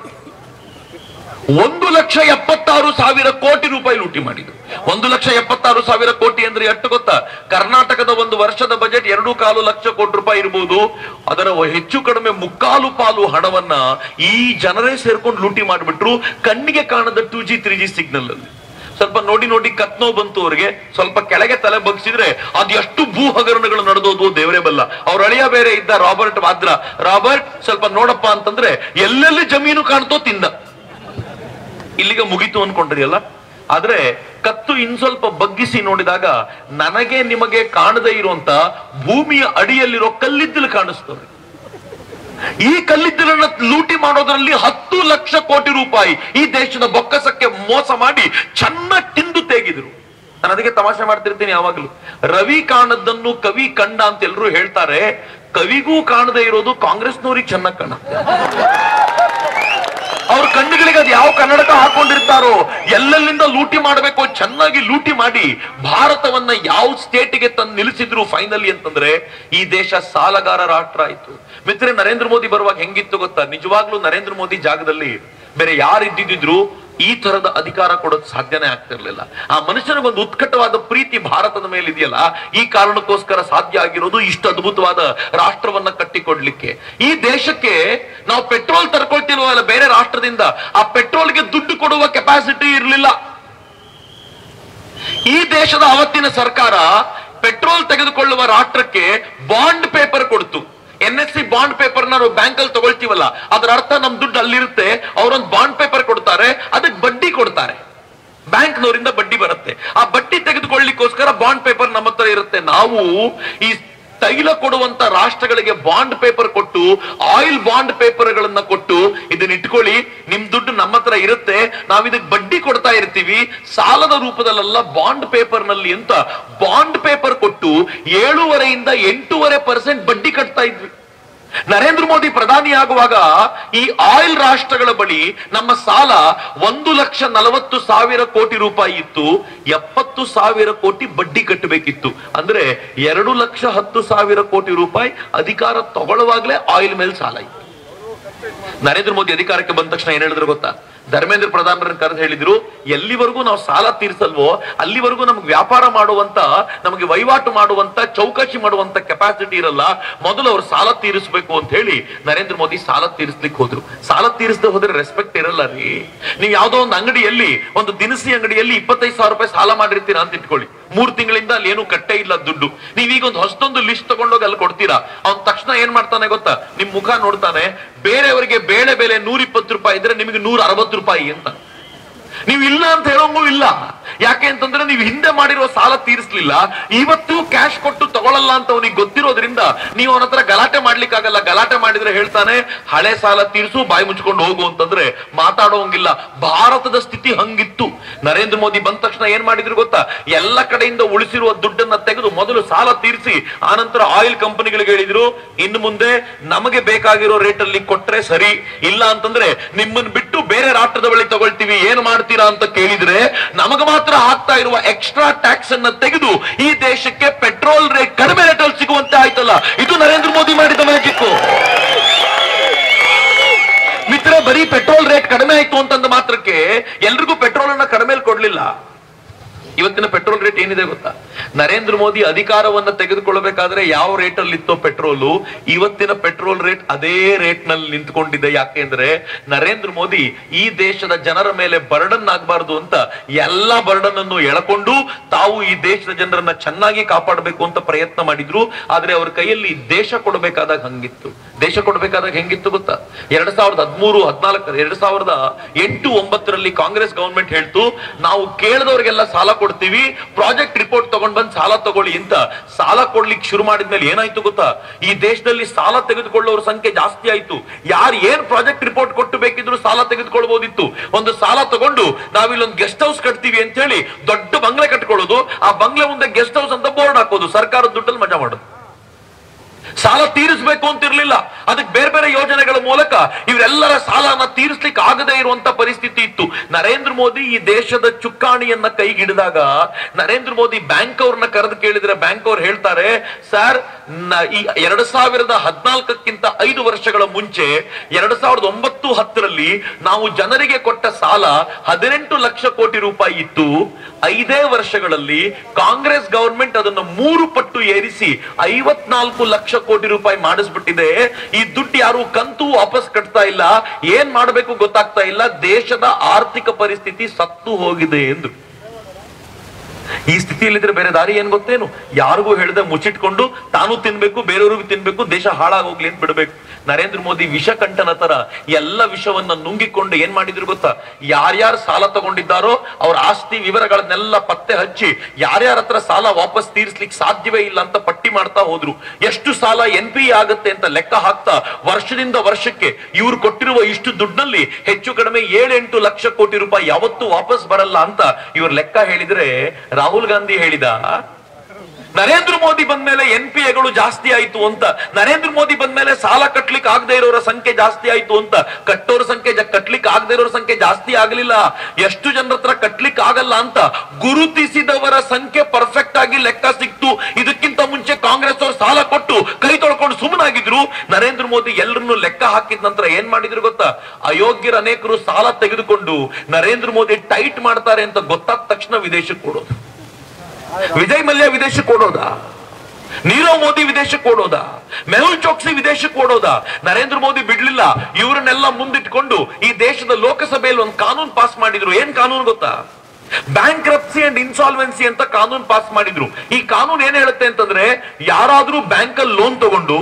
1,76,000 ಕೋಟಿ ರೂಪಾಯಿ ಲೂಟಿ ಮಾಡಿದ್ರು. 1,76,000 ಕೋಟಿ ಅಂದ್ರೆ ಎಷ್ಟು ಗೊತ್ತಾ? ಕರ್ನಾಟಕದ ಒಂದು ವರ್ಷದ ಬಜೆಟ್ 2.25 ಲಕ್ಷ ಕೋಟಿ ರೂಪಾಯಿ ಇರಬಹುದು. ಅದರ ಹೆಚ್ಚು ಕಡಿಮೆ 3/4 ಪಾಲು ಹಣವನ್ನ ಈ ಜನರೇ ಸೇರ್ಕೊಂಡು ಲೂಟಿ ಮಾಡಿಬಿಟ್ರು, ಕಣ್ಣಿಗೆ ಕಾಣದ 2G 3G ಸಿಗ್ನಲ್ ಅಲ್ಲಿ. ಸ್ವಲ್ಪ ನೋಡಿ ನೋಡಿ ಕತ್ನೋ ಬಂತು ಅವ್ರಿಗೆ. ಸ್ವಲ್ಪ ಕೆಳಗೆ ತಲೆ ಬಗ್ಸಿದ್ರೆ ಅದು ಎಷ್ಟು ಭೂ ಹಗರಣಗಳು ನಡೆದೋದು ದೇವರೇ ಬಲ್ಲ. ಅವ್ರ ಅಳಿಯ ಬೇರೆ ಇದ್ದ ರಾಬರ್ಟ್ ವಾದ್ರಾ. ರಾಬರ್ಟ್ ಸ್ವಲ್ಪ ನೋಡಪ್ಪ ಅಂತಂದ್ರೆ ಎಲ್ಲೆಲ್ಲಿ ಜಮೀನು ಕಾಣ್ತೋ ತಿಂದ. ಇಲ್ಲಿಗೆ ಮುಗಿತು ಅನ್ಕೊಂಡ್ರಿಯಲ್ಲ. ಆದ್ರೆ ಕತ್ತು ಸ್ವಲ್ಪ ಬಗ್ಗಿಸಿ ನೋಡಿದಾಗ ನನಗೆ ನಿಮಗೆ ಕಾಣದೇ ಇರುವಂತ ಭೂಮಿಯ ಅಡಿಯಲ್ಲಿರೋ ಕಲ್ಲಿದ್ದಲು ಕಾಣಿಸ್ತವೆ. ಈ ಕಲ್ಲಿದ್ದಲನ್ನ ಲೂಟಿ ಮಾಡೋದ್ರಲ್ಲಿ 10 ಲಕ್ಷ ಕೋಟಿ ರೂಪಾಯಿ ಈ ದೇಶದ ಬೊಕ್ಕಸಕ್ಕೆ ಮೋಸ ಮಾಡಿ ಚೆನ್ನಾಗಿ ತಿಂದು ತೆಗೆದ್ರು. ನಾನು ಅದಕ್ಕೆ ತಮಾಷೆ ಮಾಡ್ತಿರ್ತೀನಿ ಯಾವಾಗ್ಲೂ. ರವಿ ಕಾಣದ್ದನ್ನು ಕವಿ ಕಂಡ ಅಂತ ಎಲ್ರು ಹೇಳ್ತಾರೆ. ಕವಿಗೂ ಕಾಣದೇ ಇರೋದು ಕಾಂಗ್ರೆಸ್ನವ್ರಿಗೆ ಚೆನ್ನಾಗಿ ಕಾಣುತ್ತೆ. ಅವ್ರ ಕಣ್ಣುಗಳಿಗೆ ಅದು ಯಾವ ಕನ್ನಡಕ ಹಾಕೊಂಡಿರ್ತಾರೋ ಎಲ್ಲೆಲ್ಲಿಂದ ಲೂಟಿ ಮಾಡಬೇಕು ಚೆನ್ನಾಗಿ ಲೂಟಿ ಮಾಡಿ ಭಾರತವನ್ನ ಯಾವ ಸ್ಟೇಟ್ಗೆ ತಂದು ನಿಲ್ಲಿಸಿದ್ರು ಫೈನಲಿ ಅಂತಂದ್ರೆ ಈ ದೇಶ ಸಾಲಗಾರ ರಾಷ್ಟ್ರ ಆಯ್ತು. ಮಿತ್ರ, ನರೇಂದ್ರ ಮೋದಿ ಬರುವಾಗ ಹೆಂಗಿತ್ತು ಗೊತ್ತಾ? ನಿಜವಾಗ್ಲೂ ನರೇಂದ್ರ ಮೋದಿ ಜಾಗದಲ್ಲಿ ಬೇರೆ ಯಾರು ಇದ್ದಿದ್ರು ಈ ತರದ ಅಧಿಕಾರ ಕೊಡೋದು ಸಾಧ್ಯನೇ ಆಗ್ತಿರ್ಲಿಲ್ಲ. ಆ ಮನುಷ್ಯನಿಗೊಂದು ಉತ್ಕಟವಾದ ಪ್ರೀತಿ ಭಾರತದ ಮೇಲೆ ಇದೆಯಲ್ಲ, ಈ ಕಾರಣಕ್ಕೋಸ್ಕರ ಸಾಧ್ಯ ಆಗಿರೋದು ಇಷ್ಟು ಅದ್ಭುತವಾದ ರಾಷ್ಟ್ರವನ್ನ ಕಟ್ಟಿಕೊಡ್ಲಿಕ್ಕೆ. ಈ ದೇಶಕ್ಕೆ ನಾವು ಪೆಟ್ರೋಲ್ ತರ್ಕೊಳ್ತಿಲ್ವಲ್ಲ ಬೇರೆ ರಾಷ್ಟ್ರದಿಂದ, ಆ ಪೆಟ್ರೋಲ್ಗೆ ದುಡ್ಡು ಕೊಡುವ ಕೆಪಾಸಿಟಿ ಇರಲಿಲ್ಲ. ಈ ದೇಶದ ಅವತ್ತಿನ ಸರ್ಕಾರ ಪೆಟ್ರೋಲ್ ತೆಗೆದುಕೊಳ್ಳುವ ರಾಷ್ಟ್ರಕ್ಕೆ ಬಾಂಡ್ ಪೇಪರ್ ಕೊಡ್ತು. NSE ಬಾಂಡ್ ಪೇಪರ್ ನಾವು ಬ್ಯಾಂಕ್ ಅಲ್ಲಿ ತಗೊಳ್ತೀವಲ್ಲ, ಅದರ ಅರ್ಥ ನಮ್ ದುಡ್ಡು ಅಲ್ಲಿರುತ್ತೆ. ಅವರೊಂದು ಬಾಂಡ್ ಪೇಪರ್ ಕೊಡ್ತಾರೆ, ಅದಕ್ಕೆ ಬಡ್ಡಿ ಕೊಡ್ತಾರೆ, ಬ್ಯಾಂಕ್ನವರಿಂದ ಬಡ್ಡಿ ಬರುತ್ತೆ. ಆ ಬಡ್ಡಿ ತೆಗೆದುಕೊಳ್ಳಿಕ್ಕೋಸ್ಕರ ಬಾಂಡ್ ಪೇಪರ್ ನಮ್ಮ ಹತ್ರ ಇರುತ್ತೆ. ನಾವು ಈ ತೈಲ ಕೊಡುವಂತ ರಾಷ್ಟ್ರಗಳಿಗೆ ಬಾಂಡ್ ಪೇಪರ್ ಕೊಟ್ಟು, ಆಯಿಲ್ ಬಾಂಡ್ ಪೇಪರ್ಗಳನ್ನ ಕೊಟ್ಟು, ಇದನ್ನ ಇಟ್ಕೊಳ್ಳಿ, ನಿಮ್ ದುಡ್ಡು ನಮ್ಮ ಹತ್ರ ಇರುತ್ತೆ, ನಾವ್ ಇದಕ್ಕೆ ಬಡ್ಡಿ ಕೊಡ್ತಾ ಇರ್ತೀವಿ, ಸಾಲದ ರೂಪದಲ್ಲ ಬಾಂಡ್ ಪೇಪರ್ ನಲ್ಲಿ ಅಂತ ಬಾಂಡ್ ಪೇಪರ್ ಕೊಟ್ಟು 7.5 ಇಂದ 8.5% ಬಡ್ಡಿ ಕಟ್ತಾ ಇದ್ವಿ. ನರೇಂದ್ರ ಮೋದಿ ಪ್ರಧಾನಿ ಆಗುವಾಗ ಈ ಆಯಿಲ್ ರಾಷ್ಟ್ರಗಳ ಬಳಿ ನಮ್ಮ ಸಾಲ 1,40,000 ಕೋಟಿ ರೂಪಾಯಿ ಇತ್ತು. 70,000 ಕೋಟಿ ಬಡ್ಡಿ ಕಟ್ಟಬೇಕಿತ್ತು. ಅಂದ್ರೆ 2,10,000 ಕೋಟಿ ರೂಪಾಯಿ ಅಧಿಕಾರ ತಗೊಳ್ಳುವಾಗ್ಲೇ ಆಯಿಲ್ ಮೇಲೆ ಸಾಲ ಇತ್ತು. ನರೇಂದ್ರ ಮೋದಿ ಅಧಿಕಾರಕ್ಕೆ ಬಂದ ತಕ್ಷಣ ಏನ್ ಹೇಳಿದ್ರು ಗೊತ್ತಾ? ಧರ್ಮೇಂದ್ರ ಪ್ರಧಾನರನ್ನು ಕರೆದು ಹೇಳಿದ್ರು, ಎಲ್ಲಿವರೆಗೂ ನಾವು ಸಾಲ ತೀರಿಸಲ್ವೋ ಅಲ್ಲಿವರೆಗೂ ನಮ್ಗೆ ವ್ಯಾಪಾರ ಮಾಡುವಂತ, ನಮಗೆ ವಹಿವಾಟು ಮಾಡುವಂತ, ಚೌಕಾಶಿ ಮಾಡುವಂತ ಕೆಪಾಸಿಟಿ ಇರಲ್ಲ, ಮೊದಲು ಅವ್ರು ಸಾಲ ತೀರಿಸಬೇಕು ಅಂತ ಹೇಳಿ ನರೇಂದ್ರ ಮೋದಿ ಸಾಲ ತೀರಿಸ್ಲಿಕ್ಕೆ ಹೋದ್ರು. ಸಾಲ ತೀರಿಸದೆ ಹೋದ್ರೆ ರೆಸ್ಪೆಕ್ಟ್ ಇರಲ್ಲ ರೀ. ನೀವು ಯಾವ್ದೋ ಒಂದು ಅಂಗಡಿಯಲ್ಲಿ, ಒಂದು ದಿನಸಿ ಅಂಗಡಿಯಲ್ಲಿ 25,000 ರೂಪಾಯಿ ಸಾಲ ಮಾಡಿರ್ತೀರಾ ಅಂತ ಇಟ್ಕೊಳ್ಳಿ. 3 ತಿಂಗಳಿಂದ ಅಲ್ಲಿ ಏನು ಕಟ್ಟೇ ಇಲ್ಲ ದುಡ್ಡು. ನೀವೀಗ ಒಂದು ಹೊಸದೊಂದು ಲಿಸ್ಟ್ ತಗೊಂಡೋಗಿ ಅಲ್ಲಿ ಕೊಡ್ತೀರಾ. ಅವ್ನ ತಕ್ಷಣ ಏನ್ ಮಾಡ್ತಾನೆ ಗೊತ್ತಾ? ನಿಮ್ ಮುಖ ನೋಡ್ತಾನೆ, ಬೇರೆಯವರಿಗೆ ಬೇಳೆ ಬೆಲೆ 120 ರೂಪಾಯಿ ಇದ್ರೆ ನಿಮಗೆ 160 ರೂಪಾಯಿ ಅಂತ. ನೀವು ಇಲ್ಲ ಅಂತ ಹೇಳೋಂಗೂ ಇಲ್ಲ. ಯಾಕೆ ಅಂತಂದ್ರೆ ನೀವು ಹಿಂದೆ ಮಾಡಿರುವ ಸಾಲ ತೀರಿಸಲಿಲ್ಲ, ಇವತ್ತು ಕ್ಯಾಶ್ ಕೊಟ್ಟು ತಗೊಳ್ಳಲ್ಲ ಅಂತ ಅವನಿಗೆ ಗೊತ್ತಿರೋದ್ರಿಂದ ನೀವು ಅವನ ಹತ್ರ ಗಲಾಟೆ ಮಾಡ್ಲಿಕ್ಕಾಗಲ್ಲ. ಗಲಾಟೆ ಮಾಡಿದ್ರೆ ಹೇಳ್ತಾನೆ, ಹಳೆ ಸಾಲ ತೀರಿಸು, ಬಾಯಿ ಮುಚ್ಕೊಂಡು ಹೋಗು ಅಂತಂದ್ರೆ ಮಾತಾಡೋಂಗಿಲ್ಲ. ಭಾರತದ ಸ್ಥಿತಿ ಹಂಗಿತ್ತು. ನರೇಂದ್ರ ಮೋದಿ ಬಂದ ತಕ್ಷಣ ಏನ್ ಮಾಡಿದ್ರು ಗೊತ್ತಾ? ಎಲ್ಲ ಕಡೆಯಿಂದ ಉಳಿಸಿರುವ ದುಡ್ಡನ್ನ ತೆಗೆದು ಮೊದಲು ಸಾಲ ತೀರಿಸಿ ಆನಂತರ ಆಯಿಲ್ ಕಂಪನಿಗಳಿಗೆ ಹೇಳಿದ್ರು, ಇನ್ನು ಮುಂದೆ ನಮಗೆ ಬೇಕಾಗಿರೋ ರೇಟ್ ಅಲ್ಲಿ ಕೊಟ್ರೆ ಸರಿ, ಇಲ್ಲ ಅಂತಂದ್ರೆ ನಿಮ್ಮನ್ನ ಬಿಟ್ಟು ಬೇರೆ ರಾಷ್ಟ್ರದ ಬಳಿ ತಗೊಳ್ತೀವಿ, ಏನ್ ಮಾಡ್ತೀರಾ ಅಂತ ಕೇಳಿದ್ರೆ ನಮಗ ಮಾತ್ರ ಹಾಕ್ತಾ ಇರುವ ಎಕ್ಸ್ಟ್ರಾ ಟ್ಯಾಕ್ಸ್ ಅನ್ನ ತೆಗೆದು ಈ ದೇಶಕ್ಕೆ ಪೆಟ್ರೋಲ್ ರೇಟ್ ಕಡಿಮೆ ರೇಟಲ್ಲಿ ಸಿಗುವಂತೆ ಆಯ್ತಲ್ಲ, ಇದು ನರೇಂದ್ರ ಮೋದಿ ಮಾಡಿದ ಮ್ಯಾಜಿಕ್. ಮಿತ್ರ, ಬರೀ ಪೆಟ್ರೋಲ್ ರೇಟ್ ಕಡಿಮೆ ಆಯ್ತು ಅಂತಂದ ಮಾತ್ರಕ್ಕೆ ಎಲ್ರಿಗೂ ಪೆಟ್ರೋಲ್ ಅನ್ನ ಕಡಿಮೆ ಕೊಡ್ಲಿಲ್ಲ. ಇವತ್ತಿನ ಪೆಟ್ರೋಲ್ ರೇಟ್ ಏನಿದೆ ಗೊತ್ತಾ? ನರೇಂದ್ರ ಮೋದಿ ಅಧಿಕಾರವನ್ನ ತೆಗೆದುಕೊಳ್ಳಬೇಕಾದ್ರೆ ಯಾವ ರೇಟ್ ಅಲ್ಲಿ ಇತ್ತೋ ಪೆಟ್ರೋಲು, ಇವತ್ತಿನ ಪೆಟ್ರೋಲ್ ರೇಟ್ ಅದೇ ರೇಟ್ ನಲ್ಲಿ ನಿಂತ್ಕೊಂಡಿದೆ. ಯಾಕೆಂದ್ರೆ ನರೇಂದ್ರ ಮೋದಿ ಈ ದೇಶದ ಜನರ ಮೇಲೆ ಬರ್ಡನ್ ಆಗಬಾರದು ಅಂತ ಎಲ್ಲಾ ಬರ್ಡನ್ ಅನ್ನು ಎಳಕೊಂಡು ತಾವು ಈ ದೇಶದ ಜನರನ್ನ ಚೆನ್ನಾಗಿ ಕಾಪಾಡಬೇಕು ಅಂತ ಪ್ರಯತ್ನ ಮಾಡಿದ್ರು. ಆದ್ರೆ ಅವ್ರ ಕೈಯಲ್ಲಿ ದೇಶ ಕೊಡಬೇಕಾದಾಗ ಹಂಗಿತ್ತು. ದೇಶ ಕೊಡಬೇಕಾದಾಗ ಹೆಂಗಿತ್ತು ಗೊತ್ತಾ? 2013, 14, 2008, 9ರಲ್ಲಿ ಕಾಂಗ್ರೆಸ್ ಗವರ್ಮೆಂಟ್ ಹೇಳ್ತು, ನಾವು ಕೇಳಿದವರಿಗೆಲ್ಲ ಸಾಲ ಕೊಡ್ತೀವಿ, ಪ್ರಾಜೆಕ್ಟ್ ರಿಪೋರ್ಟ್ ತಗೊಂಡ್ ಬಂದು ಸಾಲ ತಗೊಳ್ಳಿ ಅಂತ. ಸಾಲ ಕೊಡ್ಲಿಕ್ಕೆ ಶುರು ಮಾಡಿದ್ಮೇಲೆ ಏನಾಯ್ತು ಗೊತ್ತಾ? ಈ ದೇಶದಲ್ಲಿ ಸಾಲ ತೆಗೆದುಕೊಳ್ಳೋರ ಸಂಖ್ಯೆ ಜಾಸ್ತಿ ಆಯ್ತು. ಯಾರು ಏನ್ ಪ್ರಾಜೆಕ್ಟ್ ರಿಪೋರ್ಟ್ ಕೊಟ್ಟು ಬೇಕಿದ್ರು ಸಾಲ ತೆಗೆದುಕೊಳ್ಬಹುದಿತ್ತು. ಒಂದು ಸಾಲ ತಗೊಂಡು ನಾವಿಲ್ಲೊಂದು ಗೆಸ್ಟ್ ಹೌಸ್ ಕಟ್ತೀವಿ ಅಂತ ಹೇಳಿ ದೊಡ್ಡ ಬಂಗ್ಲೆ ಕಟ್ಕೊಳ್ಳೋದು, ಆ ಬಂಗ್ಲೆ ಮುಂದೆ ಗೆಸ್ಟ್ ಹೌಸ್ ಅಂತ ಬೋರ್ಡ್ ಹಾಕೋದು, ಸರ್ಕಾರದ ದುಡ್ಡಲ್ಲಿ ಮಜಾ ಮಾಡೋದು. ಸಾಲ ತೀರಿಸಬೇಕು ಅಂತಿರ್ಲಿಲ್ಲ, ಅದಕ್ಕೆ ಬೇರೆ ಬೇರೆ ಯೋಜನೆಗಳ ಮೂಲಕ ಇವರೆಲ್ಲರ ಸಾಲನ ತೀರಿಸ್ಲಿಕ್ಕೆ ಆಗದೆ ಇರುವಂತ ಪರಿಸ್ಥಿತಿ ಇತ್ತು. ನರೇಂದ್ರ ಮೋದಿ ಈ ದೇಶದ ಚುಕ್ಕಾಣಿಯನ್ನ ಕೈಗಿಡಿದಾಗ ನರೇಂದ್ರ ಮೋದಿ ಬ್ಯಾಂಕ್ ಅವ್ರನ್ನ ಕರೆದು ಕೇಳಿದ್ರೆ ಬ್ಯಾಂಕ್ ಅವ್ರು ಹೇಳ್ತಾರೆ, ಸರ್ ಈ 2014ಕ್ಕಿಂತ 5 ವರ್ಷಗಳ ಮುಂಚೆ 2009-10ರಲ್ಲಿ ನಾವು ಜನರಿಗೆ ಕೊಟ್ಟ ಸಾಲ 18 ಲಕ್ಷ ಕೋಟಿ ರೂಪಾಯಿ ಇತ್ತು. 5 ವರ್ಷಗಳಲ್ಲಿ ಕಾಂಗ್ರೆಸ್ ಗವರ್ಮೆಂಟ್ ಅದನ್ನು 3 ಪಟ್ಟು ಏರಿಸಿ 54 ಲಕ್ಷ ಕೋಟಿ ರೂಪಾಯಿ ಮಾಡಿಸ್ಬಿಟ್ಟಿದೆ. ಈ ದುಡ್ಡು ಯಾರು ಕಂತು ವಾಪಸ್ ಕಟ್ತಾ ಇಲ್ಲ, ಏನ್ ಮಾಡಬೇಕು ಗೊತ್ತಾಗ್ತಾ ಇಲ್ಲ, ದೇಶದ ಆರ್ಥಿಕ ಪರಿಸ್ಥಿತಿ ಸತ್ತು ಹೋಗಿದೆ ಎಂದು. ಈ ಸ್ಥಿತಿಯಲ್ಲಿದ್ರೆ ಬೇರೆ ದಾರಿ ಏನ್ ಗೊತ್ತೇನು? ಯಾರಿಗೂ ಹೇಳದೆ ಮುಚ್ಚಿಟ್ಕೊಂಡು ತಾನು ತಿನ್ಬೇಕು, ಬೇರೆಯವ್ರಿಗೂ ತಿನ್ಬೇಕು, ದೇಶ ಹಾಳಾಗೋಗ್ಲಿ ಅಂತ ಬಿಡ್ಬೇಕು. ನರೇಂದ್ರ ಮೋದಿ ವಿಷಕಂಠನ ತರ ಎಲ್ಲ ವಿಷವನ್ನ ನುಂಗಿಕೊಂಡು ಏನ್ ಮಾಡಿದ್ರು ಗೊತ್ತಾ? ಯಾರ್ಯಾರು ಸಾಲ ತಗೊಂಡಿದ್ದಾರೋ ಅವ್ರ ಆಸ್ತಿ ವಿವರಗಳನ್ನೆಲ್ಲ ಪತ್ತೆ ಹಚ್ಚಿ ಯಾರ್ಯಾರ ಹತ್ರ ಸಾಲ ವಾಪಸ್ ತೀರಿಸ್ಲಿಕ್ಕೆ ಸಾಧ್ಯವೇ ಇಲ್ಲ ಅಂತ ಪಟ್ಟಿ ಮಾಡ್ತಾ ಹೋದ್ರು. ಎಷ್ಟು ಸಾಲ NPA ಆಗುತ್ತೆ ಅಂತ ಲೆಕ್ಕ ಹಾಕ್ತಾ ವರ್ಷದಿಂದ ವರ್ಷಕ್ಕೆ ಇವ್ರು ಕೊಟ್ಟಿರುವ ಇಷ್ಟು ದುಡ್ಡಲ್ಲಿ ಹೆಚ್ಚು ಕಡಿಮೆ 7-8 ಲಕ್ಷ ಕೋಟಿ ರೂಪಾಯಿ ಯಾವತ್ತೂ ವಾಪಸ್ ಬರಲ್ಲ ಅಂತ ಇವ್ರ ಲೆಕ್ಕ ಹೇಳಿದ್ರೆ, ರಾಹುಲ್ ಗಾಂಧಿ ಹೇಳಿದ ನರೇಂದ್ರ ಮೋದಿ ಬಂದ್ಮೇಲೆ NPAಗಳು ಜಾಸ್ತಿ ಆಯ್ತು ಅಂತ, ನರೇಂದ್ರ ಮೋದಿ ಬಂದ್ಮೇಲೆ ಸಾಲ ಕಟ್ಲಿಕ್ಕೆ ಆಗದೆ ಇರೋರ ಸಂಖ್ಯೆ ಜಾಸ್ತಿ ಆಯ್ತು ಅಂತ. ಕಟ್ಟೋರ ಸಂಖ್ಯೆ ಕಟ್ಲಿಕ್ಕೆ ಆಗದೆ ಇರೋರ ಸಂಖ್ಯೆ ಜಾಸ್ತಿ ಆಗಲಿಲ್ಲ, ಎಷ್ಟು ಜನರ ಹತ್ರ ಕಟ್ಲಿಕ್ಕೆ ಆಗಲ್ಲ ಅಂತ ಗುರುತಿಸಿದವರ ಸಂಖ್ಯೆ ಪರ್ಫೆಕ್ಟ್ ಆಗಿ ಲೆಕ್ಕ ಸಿಕ್ತು. ಇದಕ್ಕಿಂತ ಮುಂಚೆ ಕಾಂಗ್ರೆಸ್ ಅವರು ಸಾಲ ಕೊಟ್ಟು ಕೈ ತೊಳ್ಕೊಂಡು ಸುಮ್ಮನಾಗಿದ್ರು. ನರೇಂದ್ರ ಮೋದಿ ಎಲ್ಲರನ್ನು ಲೆಕ್ಕ ಹಾಕಿದ ನಂತರ ಏನ್ ಮಾಡಿದ್ರು ಗೊತ್ತಾ? ಅಯೋಗ್ಯರ ಅನೇಕರು ಸಾಲ ತೆಗೆದುಕೊಂಡು ನರೇಂದ್ರ ಮೋದಿ ಟೈಟ್ ಮಾಡ್ತಾರೆ ಅಂತ ಗೊತ್ತಾದ ತಕ್ಷಣ ವಿದೇಶಕ್ಕೆ ಕೊಡೋದು. ವಿಜಯ್ ಮಲ್ಯ ವಿದೇಶಕ್ಕೆ ಕೊಡೋದಾ? ನೀರವ್ ಮೋದಿ ವಿದೇಶಕ್ಕೆ ಓಡೋದ? ಮೆಹುಲ್ ಚೋಕ್ಸಿ ವಿದೇಶಕ್ಕೆ ಓಡೋದ? ನರೇಂದ್ರ ಮೋದಿ ಬಿಡ್ಲಿಲ್ಲ. ಇವರನ್ನೆಲ್ಲ ಮುಂದಿಟ್ಕೊಂಡು ಈ ದೇಶದ ಲೋಕಸಭೆಯಲ್ಲಿ ಒಂದು ಕಾನೂನು ಪಾಸ್ ಮಾಡಿದ್ರು. ಏನ್ ಕಾನೂನು ಗೊತ್ತಾ? ಬ್ಯಾಂಕ್ರಪ್ಸಿ ಅಂಡ್ ಇನ್ಸಾಲ್ವೆನ್ಸಿ ಅಂತ ಕಾನೂನು ಪಾಸ್ ಮಾಡಿದ್ರು. ಈ ಕಾನೂನು ಏನ್ ಹೇಳುತ್ತೆ ಅಂತಂದ್ರೆ, ಯಾರಾದ್ರೂ ಬ್ಯಾಂಕ್ ಅಲ್ಲಿ ಲೋನ್ ತಗೊಂಡು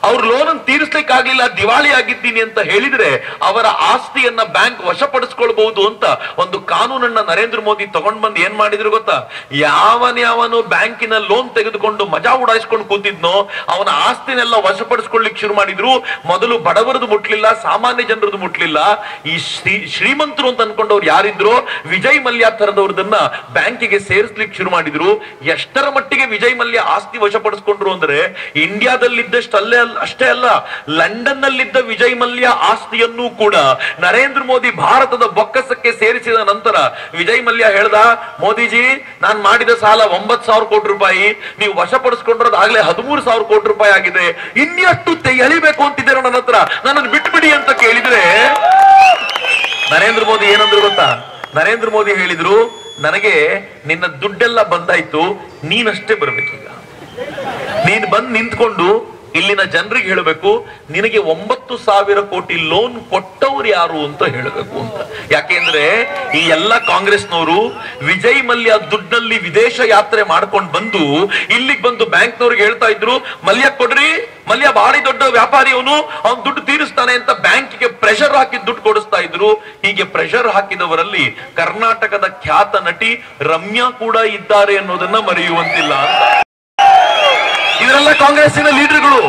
ಅವ್ರ ಲೋನ್ ತೀರಿಸ್ಲಿಕ್ಕೆ ಆಗ್ಲಿಲ್ಲ, ದಿವಾಳಿ ಆಗಿದ್ದೀನಿ ಅಂತ ಹೇಳಿದ್ರೆ ಅವರ ಆಸ್ತಿಯನ್ನ ಬ್ಯಾಂಕ್ ವಶಪಡಿಸ್ಕೊಳ್ಬಹುದು ಅಂತ ಒಂದು ಕಾನೂನನ್ನ ನರೇಂದ್ರ ಮೋದಿ ತಗೊಂಡ್ ಬಂದು ಏನ್ ಮಾಡಿದ್ರು ಗೊತ್ತಾ? ಯಾವನು ಬ್ಯಾಂಕಿನ ಲೋನ್ ತೆಗೆದುಕೊಂಡು ಮಜಾ ಉಡಾಯಿಸ್ಕೊಂಡು ಕೂತಿದ್ನೋ ಅವನ ಆಸ್ತಿನೆಲ್ಲ ವಶಪಡಿಸ್ಕೊಳ್ಳಿಕ್ ಶುರು ಮಾಡಿದ್ರು. ಮೊದಲು ಬಡವರದು ಮುಟ್ಲಿಲ್ಲ, ಸಾಮಾನ್ಯ ಜನರದು ಮುಟ್ಲಿಲ್ಲ. ಈ ಶ್ರೀಮಂತರು ಅಂತ ಅನ್ಕೊಂಡವ್ರು ಯಾರಿದ್ರು, ವಿಜಯ್ ಮಲ್ಯ ತರದವ್ರದನ್ನ ಬ್ಯಾಂಕಿಗೆ ಸೇರಿಸ್ಲಿಕ್ಕೆ ಶುರು ಮಾಡಿದ್ರು. ಎಷ್ಟರ ಮಟ್ಟಿಗೆ ವಿಜಯ್ ಮಲ್ಯ ಆಸ್ತಿ ವಶಪಡಿಸ್ಕೊಂಡ್ರು ಅಂದ್ರೆ, ಇಂಡಿಯಾದಲ್ಲಿದ್ದಷ್ಟಲ್ಲೇ ಅಷ್ಟೇ ಅಲ್ಲ, ಲಂಡನ್ ನಲ್ಲಿದ್ದ ವಿಜಯ್ ಮಲ್ಯ ಆಸ್ತಿಯನ್ನು ಕೂಡ ನರೇಂದ್ರ ಮೋದಿ ಭಾರತದ ಬೊಕ್ಕಸಕ್ಕೆ ಸೇರಿಸಿದ ನಂತರ ವಿಜಯ್ ಮಲ್ಯ ಹೇಳ್ದ, ಮೋದಿಜಿ ನಾನ್ ಮಾಡಿದ ಸಾಲ 9,000 ಕೋಟಿ ರೂಪಾಯಿ, ನೀವು ವಶಪಡಿಸ್ಕೊಂಡಿರೋದು ಆಗ್ಲೇ 13,000 ಕೋಟಿ ರೂಪಾಯಿ ಆಗಿದೆ, ಇನ್ನೆಷ್ಟು ಎಳಿಬೇಕು ಅಂತಿದ್ದೀರ ನನ್ನ ಹತ್ರ, ನನ್ನನ್ನು ಬಿಟ್ಬಿಡಿ ಅಂತ ಕೇಳಿದ್ರೆ ನರೇಂದ್ರ ಮೋದಿ ಏನಂದ್ರು ಗೊತ್ತಾ? ನರೇಂದ್ರ ಮೋದಿ ಹೇಳಿದ್ರು, ನನಗೆ ನಿನ್ನ ದುಡ್ಡೆಲ್ಲ ಬಂದಾಯ್ತು, ನೀನಷ್ಟೇ ಬರ್ಬೇಕೀಗ. ನೀನ್ ಬಂದ್ ನಿಂತ್ಕೊಂಡು ಇಲ್ಲಿನ ಜನರಿಗೆ ಹೇಳಬೇಕು, ನಿನಗೆ 9,000 ಕೋಟಿ ಲೋನ್ ಕೊಟ್ಟವ್ರು ಯಾರು ಅಂತ ಹೇಳಬೇಕು ಅಂತ. ಯಾಕೆಂದ್ರೆ ಈ ಎಲ್ಲ ಕಾಂಗ್ರೆಸ್ನವರು ವಿಜಯ್ ಮಲ್ಯ ದುಡ್ಡಲ್ಲಿ ವಿದೇಶ ಯಾತ್ರೆ ಮಾಡ್ಕೊಂಡು ಬಂದು ಇಲ್ಲಿಗೆ ಬಂದು ಬ್ಯಾಂಕ್ನವ್ರಿಗೆ ಹೇಳ್ತಾ ಇದ್ರು, ಮಲ್ಯ ಕೊಡ್ರಿ, ಮಲ್ಯ ಭಾರಿ ದೊಡ್ಡ ವ್ಯಾಪಾರಿ, ಅವನು ಅವ್ನು ದುಡ್ಡು ತೀರಿಸ್ತಾನೆ ಅಂತ ಬ್ಯಾಂಕಿಗೆ ಪ್ರೆಷರ್ ಹಾಕಿ ದುಡ್ಡು ಕೊಡಿಸ್ತಾ ಇದ್ರು. ಹೀಗೆ ಪ್ರೆಷರ್ ಹಾಕಿದವರಲ್ಲಿ ಕರ್ನಾಟಕದ ಖ್ಯಾತ ನಟಿ ರಮ್ಯಾ ಕೂಡ ಇದ್ದಾರೆ ಅನ್ನೋದನ್ನ ಮರೆಯುವಂತಿಲ್ಲ ಅಂತ. ಇವರೆಲ್ಲ ಕಾಂಗ್ರೆಸ್ಸಿನ ಲೀಡರ್ಗಳು.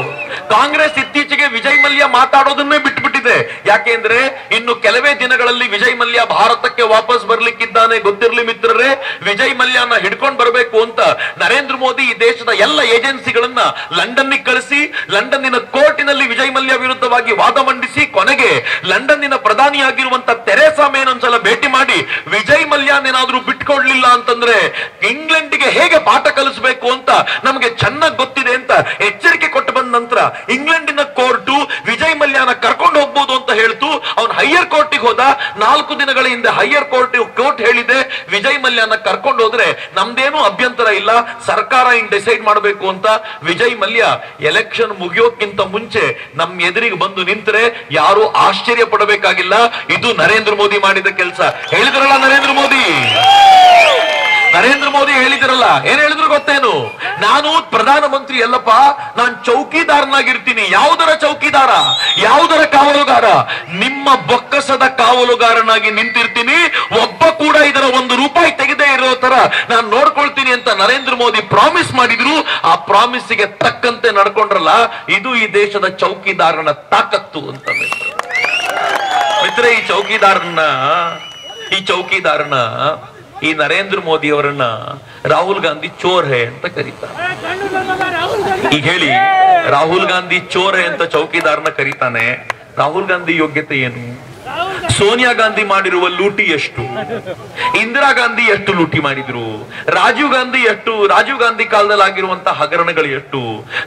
ಕಾಂಗ್ರೆಸ್ ಇತ್ತೀಚೆಗೆ ವಿಜಯ್ ಮಲ್ಯ ಮಾತಾಡೋದನ್ನೇ ಬಿಟ್ಬಿಟ್ಟಿದೆ. ಯಾಕೆಂದ್ರೆ ಇನ್ನು ಕೆಲವೇ ದಿನಗಳಲ್ಲಿ ವಿಜಯ್ ಮಲ್ಯ ಭಾರತಕ್ಕೆ ವಾಪಸ್ ಬರ್ಲಿಕ್ಕಿದ್ದಾನೆ. ಗೊತ್ತಿರಲಿ ಮಿತ್ರರೇ, ವಿಜಯ್ ಮಲ್ಯನ ಹಿಡ್ಕೊಂಡು ಬರಬೇಕು ಅಂತ ನರೇಂದ್ರ ಮೋದಿ ಈ ದೇಶದ ಎಲ್ಲ ಏಜೆನ್ಸಿಗಳನ್ನ ಲಂಡನ್ಗೆ ಕಳಿಸಿ, ಲಂಡನ್ನಿನ ಕೋರ್ಟಿನಲ್ಲಿ ವಿಜಯ್ ಮಲ್ಯ ವಿರುದ್ಧವಾಗಿ ವಾದ ಮಂಡಿಸಿ, ಕೊನೆಗೆ ಲಂಡನ್ನಿನ ಪ್ರಧಾನಿಯಾಗಿರುವಂತ ತೆರೇಸಾ ಮೇ ಒಂದ್ಸಲ ಭೇಟಿ ಮಾಡಿ ವಿಜಯ್ ಮಲ್ಯನೇನಾದ್ರೂ ಬಿಟ್ಕೊಡ್ಲಿಲ್ಲ ಅಂತಂದ್ರೆ ಇಂಗ್ಲೆಂಡ್ಗೆ ಹೇಗೆ ಪಾಠ ಕಲಿಸಬೇಕು ಅಂತ ನಮಗೆ ಚೆನ್ನಾಗಿ ಗೊತ್ತಿದೆ ಅಂತ ಎಚ್ಚರಿಕೆ ಕೊಟ್ಟು ಬಂದ ನಂತರ ಇಂಗ್ಲೆಂಡಿನ ಕೋರ್ಟು ವಿಜಯ್ ಮಲ್ಯನ ಕರ್ಕೊಂಡು ಹೋಗ್ಬೋದು ಅಂತ ಹೇಳ್ತು. ಅವನು ಹೈಯರ್ ಕೋರ್ಟಿಗೆ ಹೋದ. 4 ದಿನಗಳ ಹಿಂದೆ ಹೈಯರ್ ಕೋರ್ಟ್ ಹೇಳಿದೆ ವಿಜಯ್ ಮಲ್ಯನ ಕರ್ಕೊಂಡು ಹೋದ್ರೆ ನಮ್ದೇನು ಅಭ್ಯಂತರ ಇಲ್ಲ, ಸರ್ಕಾರ ಹಿಂಗ್ ಡಿಸೈಡ್ ಮಾಡಬೇಕು ಅಂತ. ವಿಜಯ್ ಮಲ್ಯ ಎಲೆಕ್ಷನ್ ಮುಗಿಯೋಕ್ಕಿಂತ ಮುಂಚೆ ನಮ್ಮ ಎದುರಿಗೆ ಬಂದು ನಿಂತರೆ ಯಾರು ಆಶ್ಚರ್ಯ ಪಡಬೇಕಾಗಿಲ್ಲ. ಇದು ನರೇಂದ್ರ ಮೋದಿ ಮಾಡಿದ ಕೆಲಸ. ಹೇಳಿದ್ರಲ್ಲ ನರೇಂದ್ರ ಮೋದಿ ಹೇಳಿದ್ರಲ್ಲ, ಏನ್ ಹೇಳಿದ್ರು ಗೊತ್ತೇನು? ನಾನು ಪ್ರಧಾನಮಂತ್ರಿ ಅಲ್ಲಪ್ಪ, ನಾನು ಚೌಕಿದಾರನಾಗಿರ್ತೀನಿ. ಯಾವುದರ ಚೌಕಿದಾರ? ಯಾವುದರ ಕಾವಲುಗಾರ? ನಿಮ್ಮ ಬೊಕ್ಕಸದ ಕಾವಲುಗಾರನಾಗಿ ನಿಂತಿರ್ತೀನಿ. ಒಬ್ಬ ಕೂಡ ಇದರ 1 ರೂಪಾಯಿ ತೆಗೆದೇ ಇರೋ ತರ ನಾನು ನೋಡ್ಕೊಳ್ತೀನಿ ಅಂತ ನರೇಂದ್ರ ಮೋದಿ ಪ್ರಾಮಿಸ್ ಮಾಡಿದ್ರು. ಆ ಪ್ರಾಮಿಸ್ಗೆ ತಕ್ಕಂತೆ ನಡ್ಕೊಂಡ್ರಲ್ಲ, ಇದು ಈ ದೇಶದ ಚೌಕಿದಾರನ ತಾಕತ್ತು ಅಂತ ಮಿತ್ರ. ಈ ಚೌಕಿದಾರನ ಈ ನರೇಂದ್ರ ಮೋದಿ ಅವರನ್ನ ರಾಹುಲ್ ಗಾಂಧಿ ಚೋರ್ ಹೇ ಅಂತ ಕರೀತಾರೆ. ಈಗ ಹೇಳಿ, ರಾಹುಲ್ ಗಾಂಧಿ ಚೋರ್ ಹೇ ಅಂತ ಚೌಕಿದಾರನ ಕರೀತಾನೆ. ರಾಹುಲ್ ಗಾಂಧಿ ಯೋಗ್ಯತೆ ಏನು? ಸೋನಿಯಾ ಗಾಂಧಿ ಮಾಡಿರುವ ಲೂಟಿ ಎಷ್ಟು? ಇಂದಿರಾ ಗಾಂಧಿ ಎಷ್ಟು ಲೂಟಿ ಮಾಡಿದ್ರು? ರಾಜೀವ್ ಗಾಂಧಿ ಕಾಲದಲ್ಲಿ ಆಗಿರುವಂತಹ ಹಗರಣಗಳು ಎಷ್ಟು?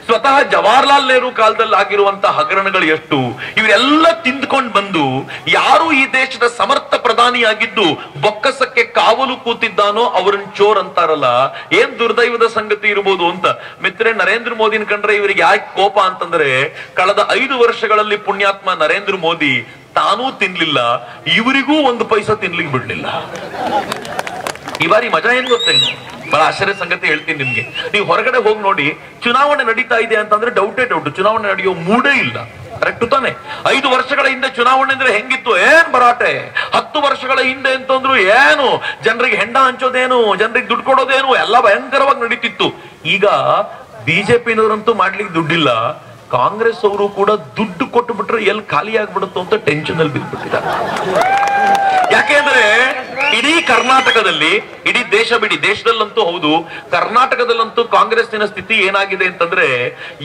ಸ್ವತಃ ಜವಾಹರ್ಲಾಲ್ ನೆಹರು ಕಾಲದಲ್ಲಿ ಆಗಿರುವಂತಹ ಹಗರಣಗಳು ಎಷ್ಟು? ಇವರೆಲ್ಲ ತಿಂದ್ಕೊಂಡು ಬಂದು ಯಾರು ಈ ದೇಶದ ಸಮರ್ಥ ಪ್ರಧಾನಿಯಾಗಿದ್ದು ಬೊಕ್ಕಸಕ್ಕೆ ಕಾವಲು ಕೂತಿದ್ದಾನೋ ಅವರನ್ನು ಚೋರ್ ಅಂತಾರಲ್ಲ. ಏನ್ ದುರ್ದೈವದ ಸಂಗತಿ ಇರಬಹುದು ಅಂತ ಮಿತ್ರೆ. ನರೇಂದ್ರ ಮೋದಿನ ಕಂಡ್ರೆ ಇವರಿಗೆ ಯಾಕೆ ಕೋಪ ಅಂತಂದ್ರೆ, ಕಳೆದ 5 ವರ್ಷಗಳಲ್ಲಿ ಪುಣ್ಯಾತ್ಮ ನರೇಂದ್ರ ಮೋದಿ ತಾನೂ ತಿನ್ಲಿಲ್ಲ, ಇವರಿಗೂ 1 ಪೈಸಾ ತಿನ್ಲಿಕ್ಕೆ ಬಿಡ್ಲಿಲ್ಲ. ಈ ಬಾರಿ ಮಜಾ ಏನ್ ಗೊತ್ತೇನು? ಬಹಳ ಆಶ್ಚರ್ಯ ಸಂಗತಿ ಹೇಳ್ತೀನಿ ನಿಮ್ಗೆ. ನೀವು ಹೊರಗಡೆ ಹೋಗಿ ನೋಡಿ, ಚುನಾವಣೆ ನಡೀತಾ ಇದೆ ಅಂತಂದ್ರೆ ಡೌಟ್. ಚುನಾವಣೆ ನಡೆಯೋ ಮೂಡೇ ಇಲ್ಲ. ಕರೆಕ್ಟ್ ತಾನೆ? 5 ವರ್ಷಗಳ ಹಿಂದೆ ಚುನಾವಣೆ ಅಂದ್ರೆ ಹೆಂಗಿತ್ತು? ಏನ್ ಭರಾಟೆ. 10 ವರ್ಷಗಳ ಹಿಂದೆ ಅಂತಂದ್ರು ಏನು, ಜನರಿಗೆ ಹೆಂಡ ಹಂಚೋದೇನು, ಜನರಿಗೆ ದುಡ್ಡು ಕೊಡೋದೇನು, ಎಲ್ಲ ಭಯಂಕರವಾಗಿ ನಡೀತಿತ್ತು. ಈಗ ಬಿಜೆಪಿನವರಂತೂ ಮಾಡ್ಲಿಕ್ಕೆ ದುಡ್ಡಿಲ್ಲ, ಕಾಂಗ್ರೆಸ್ ಅವರು ಕೂಡ ದುಡ್ಡು ಕೊಟ್ಟು ಬಿಟ್ರೆ ಎಲ್ಲಿ ಖಾಲಿ ಆಗ್ಬಿಡುತ್ತೋ ಅಂತ ಟೆನ್ಷನ್ ಅಲ್ಲಿ ಬಿದ್ದುಬಿಟ್ಟಿದ್ದಾರೆ. ಯಾಕೆಂದ್ರೆ ಇಡೀ ಕರ್ನಾಟಕದಲ್ಲಿ, ಇಡೀ ದೇಶದಲ್ಲಂತೂ ಹೌದು, ಕರ್ನಾಟಕದಲ್ಲಂತೂ ಕಾಂಗ್ರೆಸ್ಸಿನ ಸ್ಥಿತಿ ಏನಾಗಿದೆ ಅಂತಂದ್ರೆ,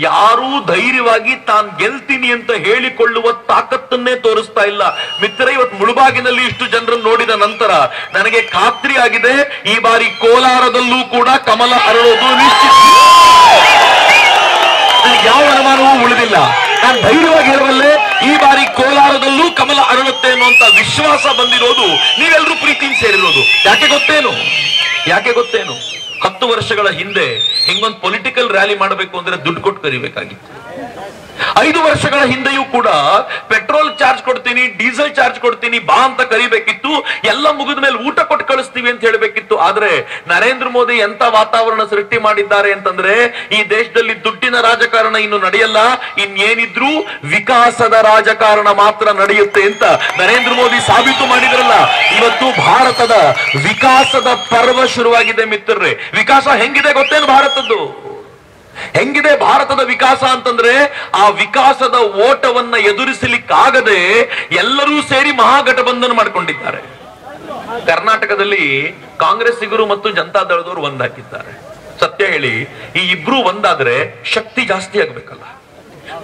ಯಾರೂ ಧೈರ್ಯವಾಗಿ ತಾನ್ ಗೆಲ್ತೀನಿ ಅಂತ ಹೇಳಿಕೊಳ್ಳುವ ತಾಕತ್ತನ್ನೇ ತೋರಿಸ್ತಾ ಇಲ್ಲ ಮಿತ್ರ. ಇವತ್ತು ಮುಳುಬಾಗಿನಲ್ಲಿ ಇಷ್ಟು ಜನರನ್ನು ನೋಡಿದ ನಂತರ ನನಗೆ ಖಾತ್ರಿ ಆಗಿದೆ, ಈ ಬಾರಿ ಕೋಲಾರದಲ್ಲೂ ಕೂಡ ಕಮಲ ಅರಳೋದು ನಿಶ್ಚಿತ. ಯಾವ ಅನುಮಾನವೂ ಉಳಿದಿಲ್ಲ. ನಾನು ಧೈರ್ಯವಾಗಿ ಹೇಳಬಲ್ಲೆ, ಈ ಬಾರಿ ಕೋಲಾರದಲ್ಲೂ ಕಮಲ ಅರಳುತ್ತೆ ಅನ್ನುವಂತ ವಿಶ್ವಾಸ ಬಂದಿರೋದು ನೀವೆಲ್ಲರೂ ಪ್ರೀತಿಯಿಂದ ಸೇರಿರೋದು. ಯಾಕೆ ಗೊತ್ತೇನು? 10 ವರ್ಷಗಳ ಹಿಂದೆ ಹಿಂಗೊಂದು ಪೊಲಿಟಿಕಲ್ ರ್ಯಾಲಿ ಮಾಡಬೇಕು ಅಂದ್ರೆ ದುಡ್ಡು ಕೊಟ್ಟು ಕರಿಬೇಕಾಗಿತ್ತು. 5 ವರ್ಷಗಳ ಹಿಂದೆಯೂ ಕೂಡ ಪೆಟ್ರೋಲ್ ಚಾರ್ಜ್ ಕೊಡ್ತೀನಿ, ಡೀಸೆಲ್ ಚಾರ್ಜ್ ಕೊಡ್ತೀನಿ ಬಾ ಅಂತ ಕರಿಬೇಕಿತ್ತು. ಎಲ್ಲ ಮುಗಿದ ಮೇಲೆ ಊಟ ಕೊಟ್ಟು ಕಳಿಸ್ತೀವಿ ಅಂತ ಹೇಳಬೇಕಿತ್ತು. ಆದ್ರೆ ನರೇಂದ್ರ ಮೋದಿ ಎಂತ ವಾತಾವರಣ ಸೃಷ್ಟಿ ಮಾಡಿದ್ದಾರೆ ಅಂತಂದ್ರೆ, ಈ ದೇಶದಲ್ಲಿ ದುಡ್ಡಿನ ರಾಜಕಾರಣ ಇನ್ನು ನಡೆಯಲ್ಲ, ಇನ್ನೇನಿದ್ರು ವಿಕಾಸದ ರಾಜಕಾರಣ ಮಾತ್ರ ನಡೆಯುತ್ತೆ ಅಂತ ನರೇಂದ್ರ ಮೋದಿ ಸಾಬೀತು ಮಾಡಿದ್ರಲ್ಲ. ಇವತ್ತು ಭಾರತದ ವಿಕಾಸದ ಪರ್ವ ಶುರುವಾಗಿದೆ ಮಿತ್ರರೇ. ವಿಕಾಸ ಹೆಂಗಿದೆ ಗೊತ್ತೇನು? ಹೆಂಗಿದೆ ಭಾರತದ ವಿಕಾಸ ಅಂತಂದ್ರೆ, ಆ ವಿಕಾಸದ ಓಟವನ್ನ ಎದುರಿಸಲಿಕ್ಕಾಗದೆ ಎಲ್ಲರೂ ಸೇರಿ ಮಹಾಗಠಬಂಧನ ಮಾಡಿಕೊಂಡಿದ್ದಾರೆ. ಕರ್ನಾಟಕದಲ್ಲಿ ಕಾಂಗ್ರೆಸ್ಸಿಗರು ಮತ್ತು ಜನತಾದಳದವರು ಒಂದಾಗಿದ್ದಾರೆ. ಸತ್ಯ ಹೇಳಿ, ಈ ಇಬ್ರು ಒಂದಾದ್ರೆ ಶಕ್ತಿ ಜಾಸ್ತಿ ಆಗ್ಬೇಕಲ್ಲ.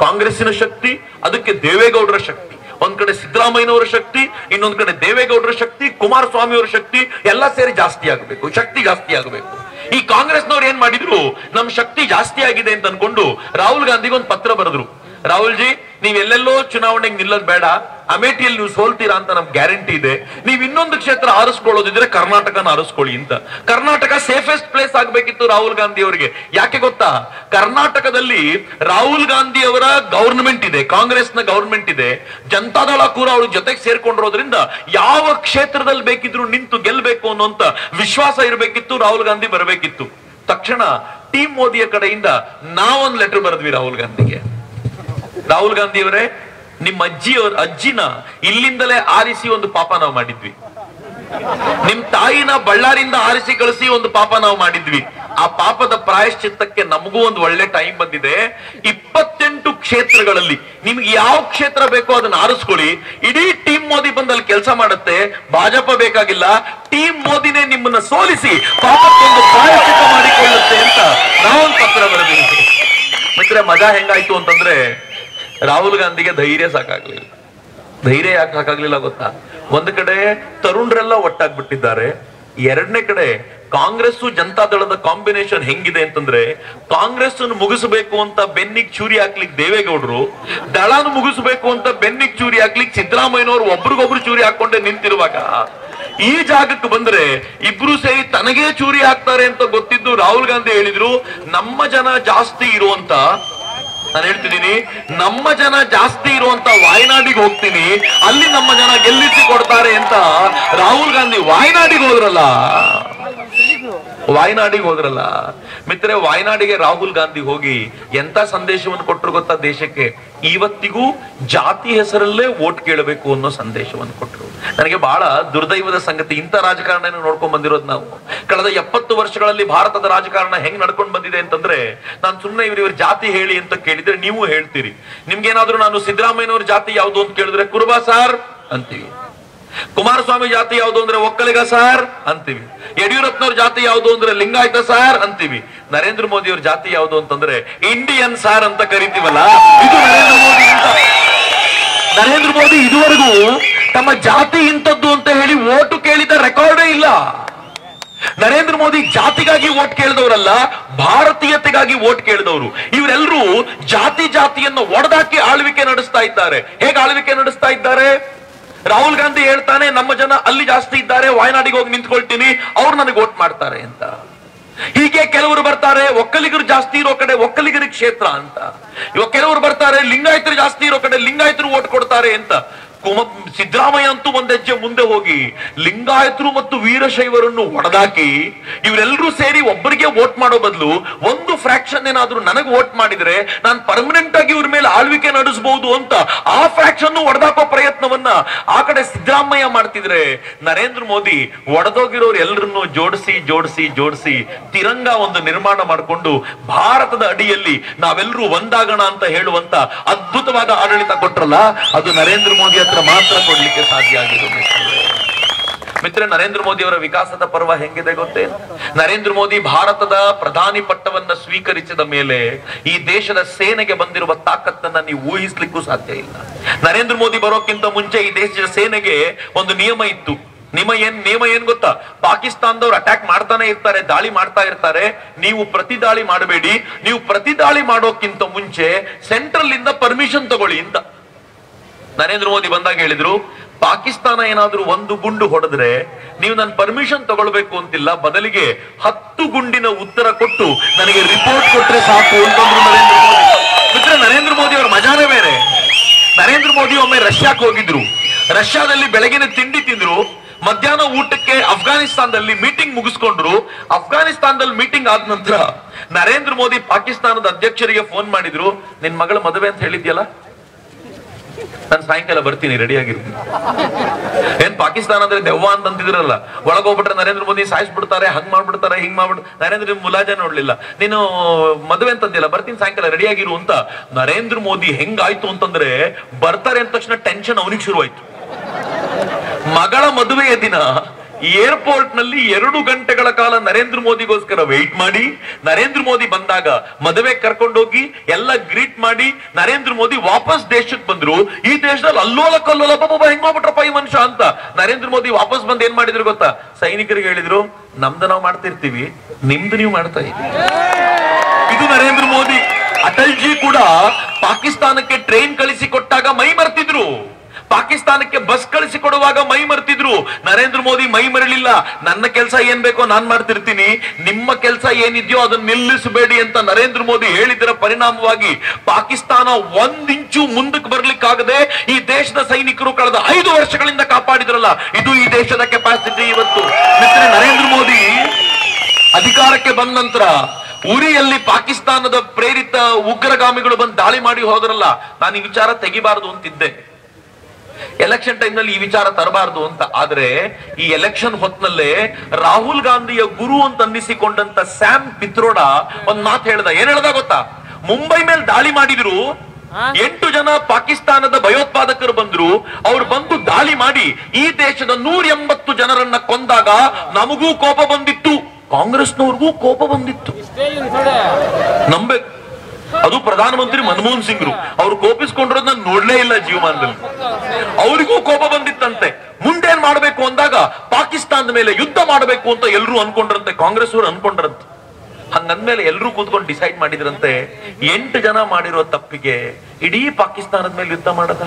ಕಾಂಗ್ರೆಸ್ಸಿನ ಶಕ್ತಿ, ಅದಕ್ಕೆ ದೇವೇಗೌಡರ ಶಕ್ತಿ, ಒಂದ್ ಕಡೆ ಸಿದ್ದರಾಮಯ್ಯನವರ ಶಕ್ತಿ, ಇನ್ನೊಂದ್ ಕಡೆ ದೇವೇಗೌಡರ ಶಕ್ತಿ, ಕುಮಾರಸ್ವಾಮಿ ಅವರ ಶಕ್ತಿ, ಎಲ್ಲ ಸೇರಿ ಜಾಸ್ತಿ ಆಗಬೇಕು, ಶಕ್ತಿ ಜಾಸ್ತಿ ಆಗಬೇಕು. ಈ ಕಾಂಗ್ರೆಸ್ನವ್ರು ಏನ್ ಮಾಡಿದ್ರು, ನಮ್ ಶಕ್ತಿ ಜಾಸ್ತಿ ಆಗಿದೆ ಅಂತ ಅನ್ಕೊಂಡು ರಾಹುಲ್ ಗಾಂಧಿಗೆ ಒಂದು ಪತ್ರ ಬರೆದ್ರು. ರಾಹುಲ್ ಜಿ, ನೀವೆಲ್ಲೆಲ್ಲೋ ಚುನಾವಣೆಗೆ ನಿಲ್ಲೋದು ಬೇಡ, ಅಮೇಠಿಯಲ್ಲಿ ನೀವು ಸೋಲ್ತೀರಾ ಅಂತ ನಮ್ಗೆ ಗ್ಯಾರಂಟಿ ಇದೆ. ನೀವು ಇನ್ನೊಂದು ಕ್ಷೇತ್ರ ಆರಿಸ್ಕೊಳ್ಳೋದಿದ್ರೆ ಕರ್ನಾಟಕನ ಆರಿಸ್ಕೊಳ್ಳಿ ಅಂತ. ಕರ್ನಾಟಕ ಸೇಫೆಸ್ಟ್ ಪ್ಲೇಸ್ ಆಗ್ಬೇಕಿತ್ತು ರಾಹುಲ್ ಗಾಂಧಿ ಅವರಿಗೆ. ಯಾಕೆ ಗೊತ್ತಾ? ಕರ್ನಾಟಕದಲ್ಲಿ ರಾಹುಲ್ ಗಾಂಧಿ ಅವರ ಗವರ್ನಮೆಂಟ್ ಇದೆ, ಕಾಂಗ್ರೆಸ್ನ ಗವರ್ನಮೆಂಟ್ ಇದೆ, ಜನತಾದಳ ಕೂಡ ಅವ್ರ ಜೊತೆಗೆ ಸೇರ್ಕೊಂಡಿರೋದ್ರಿಂದ ಯಾವ ಕ್ಷೇತ್ರದಲ್ಲಿ ಬೇಕಿದ್ರು ನಿಂತು ಗೆಲ್ಬೇಕು ಅನ್ನೋಂತ ವಿಶ್ವಾಸ ಇರಬೇಕಿತ್ತು. ರಾಹುಲ್ ಗಾಂಧಿ ಬರಬೇಕಿತ್ತು. ತಕ್ಷಣ ಟೀಮ್ ಮೋದಿಯ ಕಡೆಯಿಂದ ನಾವೊಂದು ಲೆಟರ್ ಬರೆದ್ವಿ ರಾಹುಲ್ ಗಾಂಧಿಗೆ. ರಾಹುಲ್ ಗಾಂಧಿ ಅವರೇ, ನಿಮ್ಮ ಅಜ್ಜಿನ ಇಲ್ಲಿಂದಲೇ ಆರಿಸಿ ಒಂದು ಪಾಪ ನಾವು ಮಾಡಿದ್ವಿ, ನಿಮ್ ತಾಯಿನ ಬಳ್ಳಾರಿಯಿಂದ ಆರಿಸಿ ಕಳಿಸಿ ಒಂದು ಪಾಪ ನಾವು ಮಾಡಿದ್ವಿ. ಆ ಪಾಪದ ಪ್ರಾಯಶ್ಚಿತ್ತಕ್ಕೆ ನಮಗೂ ಒಂದು ಒಳ್ಳೆ ಟೈಮ್ ಬಂದಿದೆ. 28 ಕ್ಷೇತ್ರಗಳಲ್ಲಿ ನಿಮ್ಗೆ ಯಾವ ಕ್ಷೇತ್ರ ಬೇಕೋ ಅದನ್ನ ಆರಿಸ್ಕೊಳ್ಳಿ. ಇಡೀ ಟೀಮ್ ಮೋದಿ ಬಂದಲ್ಲಿ ಕೆಲಸ ಮಾಡುತ್ತೆ. ಭಾಜಪ ಬೇಕಾಗಿಲ್ಲ, ಟೀಮ್ ಮೋದಿನೇ ನಿಮ್ಮನ್ನ ಸೋಲಿಸಿ ಪಾಪಕ್ಕೊಂದು ಪ್ರಾಯಶ್ಚಿತ್ತ ಮಾಡಿಕೊಳ್ಳುತ್ತೆ ಅಂತ ನಾವೊಂದು ಪತ್ರ ಬರೆದಿದ್ದೀವಿ. ಮಿತ್ರ, ಮಜಾ ಹೆಂಗಾಯ್ತು ಅಂತಂದ್ರೆ ರಾಹುಲ್ ಗಾಂಧಿಗೆ ಧೈರ್ಯ ಸಾಕಾಗ್ಲಿಲ್ಲ. ಧೈರ್ಯ ಯಾಕೆ ಸಾಕಾಗ್ಲಿಲ್ಲ ಗೊತ್ತಾ? ಒಂದು ಕಡೆ ತರುಣರೆಲ್ಲ ಒಟ್ಟಾಗ್ಬಿಟ್ಟಿದ್ದಾರೆ, ಎರಡನೇ ಕಡೆ ಕಾಂಗ್ರೆಸ್ ಜನತಾದಳದ ಕಾಂಬಿನೇಷನ್ ಹೆಂಗಿದೆ ಅಂತಂದ್ರೆ ಕಾಂಗ್ರೆಸ್ ಮುಗಿಸಬೇಕು ಅಂತ ಬೆನ್ನಿಗೆ ಚೂರಿ ಹಾಕ್ಲಿಕ್ಕೆ ದೇವೇಗೌಡರು, ದಳನ ಮುಗಿಸಬೇಕು ಅಂತ ಬೆನ್ನಿಗೆ ಚೂರಿ ಹಾಕ್ಲಿಕ್ಕೆ ಸಿದ್ದರಾಮಯ್ಯನವರು ಒಬ್ರಿಗೊಬ್ರು ಚೂರಿ ಹಾಕೊಂಡೆ ನಿಂತಿರುವಾಗ ಈ ಜಾಗಕ್ಕೆ ಬಂದ್ರೆ ಇಬ್ರು ಸೇರಿ ತನಗೇ ಚೂರಿ ಹಾಕ್ತಾರೆ ಅಂತ ಗೊತ್ತಿದ್ದು ರಾಹುಲ್ ಗಾಂಧಿ ಹೇಳಿದ್ರು, ನಮ್ಮ ಜನ ಜಾಸ್ತಿ ಇರುವಂತ, ನಾನು ಹೇಳ್ತಿದ್ದೀನಿ, ನಮ್ಮ ಜನ ಜಾಸ್ತಿ ಇರುವಂತ ವಾಯನಾಡಿಗೆ ಹೋಗ್ತೀನಿ, ಅಲ್ಲಿ ನಮ್ಮ ಜನ ಗೆಲ್ಲಿಸಿ ಕೊಡ್ತಾರೆ ಅಂತ ರಾಹುಲ್ ಗಾಂಧಿ ವಾಯನಾಡಿಗೆ ಹೋದ್ರಲ್ಲ. ಮಿತ್ರರೆ, ವಾಯನಾಡಿಗೆ ರಾಹುಲ್ ಗಾಂಧಿ ಹೋಗಿ ಎಂತ ಸಂದೇಶವನ್ನು ಕೊಟ್ಟರು ಗೊತ್ತಾ ದೇಶಕ್ಕೆ? ಇವತ್ತಿಗೂ ಜಾತಿ ಹೆಸರಲ್ಲೇ ವೋಟ್ ಕೇಳಬೇಕು ಅನ್ನೋ ಸಂದೇಶವನ್ನು ಕೊಟ್ಟರು. ನನಗೆ ಬಹಳ ದುರ್ದೈವದ ಸಂಗತಿ, ಇಂಥ ರಾಜಕಾರಣ ನೋಡ್ಕೊಂಡ್ ಬಂದಿರೋದು ನಾವು. ಕಳೆದ 70 ವರ್ಷಗಳಲ್ಲಿ ಭಾರತದ ರಾಜಕಾರಣ ಹೆಂಗ್ ನಡ್ಕೊಂಡು ಬಂದಿದೆ ಅಂತಂದ್ರೆ, ನಾನು ಸುಮ್ಮನೆ ಇವ್ರ ಜಾತಿ ಹೇಳಿ ಅಂತ ಕೇಳಿದ್ರೆ ನೀವು ಹೇಳ್ತೀರಿ. ನಿಮ್ಗೇನಾದ್ರೂ ನಾನು ಸಿದ್ದರಾಮಯ್ಯನವ್ರ ಜಾತಿ ಯಾವ್ದು ಅಂತ ಕೇಳಿದ್ರೆ ಕುರುಬಾ ಸಾರ್ ಅಂತೀವಿ, ಕುಮಾರಸ್ವಾಮಿ ಜಾತಿ ಯಾವ್ದು ಅಂದ್ರೆ ಒಕ್ಕಲಿಗ ಸಾರ್ ಅಂತೀವಿ, ಯಡಿಯೂರಪ್ಪನವ್ರ ಜಾತಿ ಯಾವ್ದು ಅಂದ್ರೆ ಲಿಂಗಾಯತ ಸಾರ್ ಅಂತೀವಿ, ನರೇಂದ್ರ ಮೋದಿ ಅವ್ರ ಜಾತಿ ಯಾವ್ದು ಅಂತಂದ್ರೆ ಇಂಡಿಯನ್ ಸಾರ್ ಅಂತ ಕರಿತೀವಲ್ಲ, ಇದು ನರೇಂದ್ರ ಮೋದಿ ಅಂತ. ನರೇಂದ್ರ ಮೋದಿ ಇದುವರೆಗೂ ತಮ್ಮ ಜಾತಿ ಇಂಥದ್ದು ಅಂತ ಹೇಳಿ ಓಟು ಕೇಳಿದ ರೆಕಾರ್ಡೇ ಇಲ್ಲ. ನರೇಂದ್ರ ಮೋದಿ ಜಾತಿಗಾಗಿ ವೋಟ್ ಕೇಳಿದವರಲ್ಲ, ಭಾರತೀಯತೆಗಾಗಿ ವೋಟ್ ಕೇಳಿದವರು. ಇವರೆಲ್ಲರೂ ಜಾತಿಯನ್ನು ಒಡೆದಾಕಿ ಆಳ್ವಿಕೆ ನಡೆಸ್ತಾ ಇದ್ದಾರೆ. ಹೇಗೆ ಆಳ್ವಿಕೆ ನಡೆಸ್ತಾ ಇದ್ದಾರೆ? ರಾಹುಲ್ ಗಾಂಧಿ ಹೇಳ್ತಾನೆ, ನಮ್ಮ ಜನ ಅಲ್ಲಿ ಜಾಸ್ತಿ ಇದ್ದಾರೆ, ವಾಯನಾಡಿಗೆ ಹೋಗಿ ನಿಂತ್ಕೊಳ್ತೀನಿ, ಅವ್ರು ನನಗೆ ವೋಟ್ ಮಾಡ್ತಾರೆ ಅಂತ. ಹೀಗೆ ಕೆಲವರು ಬರ್ತಾರೆ, ಒಕ್ಕಲಿಗರು ಜಾಸ್ತಿ ಇರೋ ಕಡೆ ಒಕ್ಕಲಿಗರಿಗೆ ಕ್ಷೇತ್ರ ಅಂತ. ಇವಾಗ ಕೆಲವರು ಬರ್ತಾರೆ, ಲಿಂಗಾಯತರು ಜಾಸ್ತಿ ಇರೋ ಕಡೆ ಲಿಂಗಾಯತರು ವೋಟ್ ಕೊಡ್ತಾರೆ ಅಂತ. ಸಿದ್ದರಾಮಯ್ಯ ಅಂತೂ ಒಂದ್ ಹೆಜ್ಜೆ ಮುಂದೆ ಹೋಗಿ ಲಿಂಗಾಯತರು ಮತ್ತು ವೀರಶೈವರನ್ನು ಒಡೆದಾಕಿ ಇವರೆಲ್ಲರೂ ಸೇರಿ ಒಬ್ಬರಿಗೆ ವೋಟ್ ಮಾಡೋ ಬದಲು ಒಂದು ಫ್ರಾಕ್ಷನ್ ಏನಾದ್ರೂ ನನಗೆ ವೋಟ್ ಮಾಡಿದ್ರೆ ನಾನು ಪರ್ಮನೆಂಟ್ ಆಗಿ ಇವ್ರ ಮೇಲೆ ಆಳ್ವಿಕೆ ನಡೆಸಬಹುದು ಅಂತ ಆ ಫ್ರಾಕ್ಷನ್ ಒಡೆದಾಕೋ ಪ್ರಯತ್ನವನ್ನ ಆ ಕಡೆ ಸಿದ್ದರಾಮಯ್ಯ ಮಾಡ್ತಿದ್ರೆ, ನರೇಂದ್ರ ಮೋದಿ ಒಡೆದೋಗಿರೋರು ಎಲ್ಲರನ್ನು ಜೋಡಿಸಿ ತಿರಂಗ ಒಂದು ನಿರ್ಮಾಣ ಮಾಡಿಕೊಂಡು ಭಾರತದ ಅಡಿಯಲ್ಲಿ ನಾವೆಲ್ಲರೂ ಒಂದಾಗೋಣ ಅಂತ ಹೇಳುವಂತ ಅದ್ಭುತವಾದ ಆಡಳಿತ ಕೊಟ್ರಲ್ಲ, ಅದು ನರೇಂದ್ರ ಮೋದಿ ಹತ್ರ ಮಾತ್ರ ಕೊಡ್ಲಿಕ್ಕೆ ಸಾಧ್ಯ ಆಗಿದೆ. ಮಿತ್ರ, ನರೇಂದ್ರ ಮೋದಿ ಅವರ ವಿಕಾಸದ ಪರ್ವ ಹೆಂಗಿದೆ ಗೊತ್ತೇ? ನರೇಂದ್ರ ಮೋದಿ ಭಾರತದ ಪ್ರಧಾನಿ ಪಟ್ಟವನ್ನ ಸ್ವೀಕರಿಸಿದ ಮೇಲೆ ಈ ದೇಶದ ಸೇನೆಗೆ ಬಂದಿರುವ ತಾಕತ್ತನ್ನ ನೀವು ಊಹಿಸ್ಲಿಕ್ಕೂ ಸಾಧ್ಯ ಇಲ್ಲ. ನರೇಂದ್ರ ಮೋದಿ ಬರೋಕ್ಕಿಂತ ಮುಂಚೆ ಈ ದೇಶದ ಸೇನೆಗೆ ಒಂದು ನಿಯಮ ಇತ್ತು. ನಿಯಮ ಏನ್ ಗೊತ್ತಾ? ಪಾಕಿಸ್ತಾನದವ್ರು ಅಟ್ಯಾಕ್ ಮಾಡ್ತಾನೆ ಇರ್ತಾರೆ, ದಾಳಿ ಮಾಡ್ತಾ ಇರ್ತಾರೆ, ನೀವು ಪ್ರತಿ ದಾಳಿ ಮಾಡಬೇಡಿ, ನೀವು ಪ್ರತಿ ದಾಳಿ ಮಾಡೋಕ್ಕಿಂತ ಮುಂಚೆ ಸೆಂಟ್ರಲ್ ಇಂದ ಪರ್ಮಿಷನ್ ತಗೊಳ್ಳಿ ಅಂತ ನರೇಂದ್ರ ಮೋದಿ ಬಂದಾಗ ಹೇಳಿದ್ರು. ಪಾಕಿಸ್ತಾನ ಏನಾದ್ರೂ ಒಂದು ಗುಂಡು ಹೊಡೆದ್ರೆ ನೀವು ನನ್ನ ಪರ್ಮಿಷನ್ ತಗೊಳ್ಬೇಕು ಅಂತಿಲ್ಲ, ಬದಲಿಗೆ 10 ಗುಂಡಿನ ಉತ್ತರ ಕೊಟ್ಟು ನನಗೆ ರಿಪೋರ್ಟ್ ಕೊಟ್ರೆ ಸಾಕು ಅಂತಂದ್ರು ನರೇಂದ್ರ ಮೋದಿ. ನರೇಂದ್ರ ಮೋದಿ ಅವರ ಮಜಾನೇ ಬೇರೆ. ನರೇಂದ್ರ ಮೋದಿ ಒಮ್ಮೆ ರಷ್ಯಾಕ್ಕೆ ಹೋಗಿದ್ರು. ರಷ್ಯಾದಲ್ಲಿ ಬೆಳಗಿನ ತಿಂಡಿ ತಿಂದ್ರು, ಮಧ್ಯಾಹ್ನ ಊಟಕ್ಕೆ ಅಫ್ಘಾನಿಸ್ತಾನದಲ್ಲಿ ಮೀಟಿಂಗ್ ಮುಗಿಸ್ಕೊಂಡ್ರು. ಅಫ್ಘಾನಿಸ್ತಾನದಲ್ಲಿ ಮೀಟಿಂಗ್ ಆದ ನಂತರ ನರೇಂದ್ರ ಮೋದಿ ಪಾಕಿಸ್ತಾನದ ಅಧ್ಯಕ್ಷರಿಗೆ ಫೋನ್ ಮಾಡಿದ್ರು, ನಿನ್ ಮಗಳ ಮದುವೆ ಅಂತ ಹೇಳಿದ್ಯಲ್ಲ, ನಾನು ಸಾಯಂಕಾಲ ಬರ್ತೀನಿ, ರೆಡಿ ಆಗಿರ್ತೀನಿ. ಏನ್ ಪಾಕಿಸ್ತಾನ ಅಂದ್ರೆ ದೆವ್ವ ಅಂತಂತಿದ್ರಲ್ಲ, ಒಳಗೋಗ್ಬಿಟ್ರೆ ನರೇಂದ್ರ ಮೋದಿ ಸಾಯಿಸ್ಬಿಡ್ತಾರೆ, ಹಂಗ್ ಮಾಡ್ಬಿಡ್ತಾರೆ, ಹಿಂಗ್ ಮಾಡ್ಬಿಡ್ತಾರೆ. ನರೇಂದ್ರ ಮುಲಾಜ ನೋಡ್ಲಿಲ್ಲ, ನೀನು ಮದುವೆ ಅಂತಂದಿಲ್ಲ, ಬರ್ತೀನಿ ಸಾಯಂಕಾಲ ರೆಡಿ ಆಗಿರು ಅಂತ. ನರೇಂದ್ರ ಮೋದಿ ಹೆಂಗಾಯ್ತು ಅಂತಂದ್ರೆ ಬರ್ತಾರೆ ಅಂದ ತಕ್ಷಣ ಟೆನ್ಷನ್ ಅವನಿಗೆ ಶುರುವಾಯ್ತು. ಮಗಳ ಮದುವೆಯ ದಿನ ಏರ್ಪೋರ್ಟ್ ನಲ್ಲಿ 2 ಗಂಟೆಗಳ ಕಾಲ ನರೇಂದ್ರ ಮೋದಿಗೋಸ್ಕರ ವೆಯ್ಟ್ ಮಾಡಿ, ನರೇಂದ್ರ ಮೋದಿ ಬಂದಾಗ ಮದುವೆ ಕರ್ಕೊಂಡೋಗಿ ಎಲ್ಲ ಗ್ರೀಟ್ ಮಾಡಿ ನರೇಂದ್ರ ಮೋದಿ ವಾಪಸ್ ದೇಶಕ್ಕೆ ಬಂದ್ರು. ಈ ದೇಶದಲ್ಲಿ ಅಲ್ಲೋಲ ಕಲ್ಲೋಲ ಹೆಂಗ್ ಮಾಡ್ಬಿಟ್ರಪ್ಪ ಈ ಮನುಷ್ಯ ಅಂತ ನರೇಂದ್ರ ಮೋದಿ ವಾಪಸ್ ಬಂದು ಏನ್ ಮಾಡಿದ್ರು ಗೊತ್ತಾ? ಸೈನಿಕರಿಗೆ ಹೇಳಿದ್ರು, ನಮ್ದು ನಾವು ಮಾಡ್ತಿರ್ತೀವಿ, ನಿಮ್ದು ನೀವು ಮಾಡ್ತಾ ಇದ್ದೀವಿ. ಇದು ನರೇಂದ್ರ ಮೋದಿ. ಅಟಲ್ ಜಿ ಕೂಡ ಪಾಕಿಸ್ತಾನಕ್ಕೆ ಟ್ರೈನ್ ಕಳಿಸಿ ಕೊಟ್ಟಾಗ ಮೈ ಮರ್ತಿದ್ರು, ಪಾಕಿಸ್ತಾನಕ್ಕೆ ಬಸ್ ಕಳಿಸಿ ಕೊಡುವಾಗ ಮೈ ಮರ್ತಿದ್ರು. ನರೇಂದ್ರ ಮೋದಿ ಮೈ ಮರಲಿಲ್ಲ. ನನ್ನ ಕೆಲಸ ಏನ್ ಬೇಕೋ ನಾನ್ ಮಾಡ್ತಿರ್ತೀನಿ, ನಿಮ್ಮ ಕೆಲಸ ಏನಿದೆಯೋ ಅದನ್ನ ನಿಲ್ಲಿಸಬೇಡಿ ಅಂತ ನರೇಂದ್ರ ಮೋದಿ ಹೇಳಿದರ ಪರಿಣಾಮವಾಗಿ ಪಾಕಿಸ್ತಾನ 1 ಇಂಚು ಮುಂದಕ್ಕೆ ಬರ್ಲಿಕ್ಕಾಗದೆ ಈ ದೇಶದ ಸೈನಿಕರು ಕಳೆದ 5 ವರ್ಷಗಳಿಂದ ಕಾಪಾಡಿದ್ರಲ್ಲ, ಇದು ಈ ದೇಶದ ಕೆಪಾಸಿಟಿ ಇವತ್ತು. ಮಿತ್ರ, ನರೇಂದ್ರ ಮೋದಿ ಅಧಿಕಾರಕ್ಕೆ ಬಂದ ನಂತರ ಉರಿಯಲ್ಲಿ ಪಾಕಿಸ್ತಾನದ ಪ್ರೇರಿತ ಉಗ್ರಗಾಮಿಗಳು ಬಂದು ದಾಳಿ ಮಾಡಿ ಹೋದ್ರಲ್ಲ, ನಾನು ಈ ವಿಚಾರ ತೆಗಿಬಾರದು ಅಂತಿದ್ದೆ. ಎಲೆಕ್ಷನ್ ಟೈಮ್ ನಲ್ಲಿ ಈ ವಿಚಾರ ತರಬಾರದು ಅಂತ. ಆದ್ರೆ ಈ ಎಲೆಕ್ಷನ್ ಹೊತ್ನಲ್ಲೇ ರಾಹುಲ್ ಗಾಂಧಿಯ ಗುರು ಅಂತ ಅನ್ನಿಸಿಕೊಂಡಂತ ಸ್ಯಾಮ್ ಪಿತ್ರೋಡಾ ಒಂದ್ ಮಾತು ಹೇಳ್ದ. ಏನ್ ಹೇಳ್ದ ಗೊತ್ತಾ? ಮುಂಬೈ ಮೇಲೆ ದಾಳಿ ಮಾಡಿದ್ರು, 8 ಜನ ಪಾಕಿಸ್ತಾನದ ಭಯೋತ್ಪಾದಕರು ಬಂದ್ರು, ಅವ್ರು ಬಂದು ದಾಳಿ ಮಾಡಿ ಈ ದೇಶದ 180 ಜನರನ್ನ ಕೊಂದಾಗ ನಮಗೂ ಕೋಪ ಬಂದಿತ್ತು, ಕಾಂಗ್ರೆಸ್ನವ್ರಿಗೂ ಕೋಪ ಬಂದಿತ್ತು. ನಂಬೇಕು. ಅದು ಪ್ರಧಾನಮಂತ್ರಿ ಮನಮೋಹನ್ ಸಿಂಗ್ರು. ಅವ್ರು ಕೋಪಿಸ್ಕೊಂಡಿರೋದ್ ನಾನು ನೋಡ್ಲೇ ಇಲ್ಲ ಜೀವಮಾನದಲ್ಲಿ. ಅವರಿಗೂ ಕೋಪ ಬಂದಿತ್ತಂತೆ. ಮುಂದೇನ್ ಮಾಡ್ಬೇಕು ಅಂದಾಗ ಪಾಕಿಸ್ತಾನದ ಮೇಲೆ ಯುದ್ಧ ಮಾಡಬೇಕು ಅಂತ ಎಲ್ರು ಅನ್ಕೊಂಡ್ರಂತೆ, ಕಾಂಗ್ರೆಸ್ ಅವರು ಅನ್ಕೊಂಡ್ರಂತೆ. ಹಂಗಂದ್ಮೇಲೆ ಎಲ್ರು ಕೂತ್ಕೊಂಡು ಡಿಸೈಡ್ ಮಾಡಿದ್ರಂತೆ, 8 ಜನ ಮಾಡಿರೋ ತಪ್ಪಿಗೆ ಇಡೀ ಪಾಕಿಸ್ತಾನದ ಮೇಲೆ ಯುದ್ಧ ಮಾಡದ?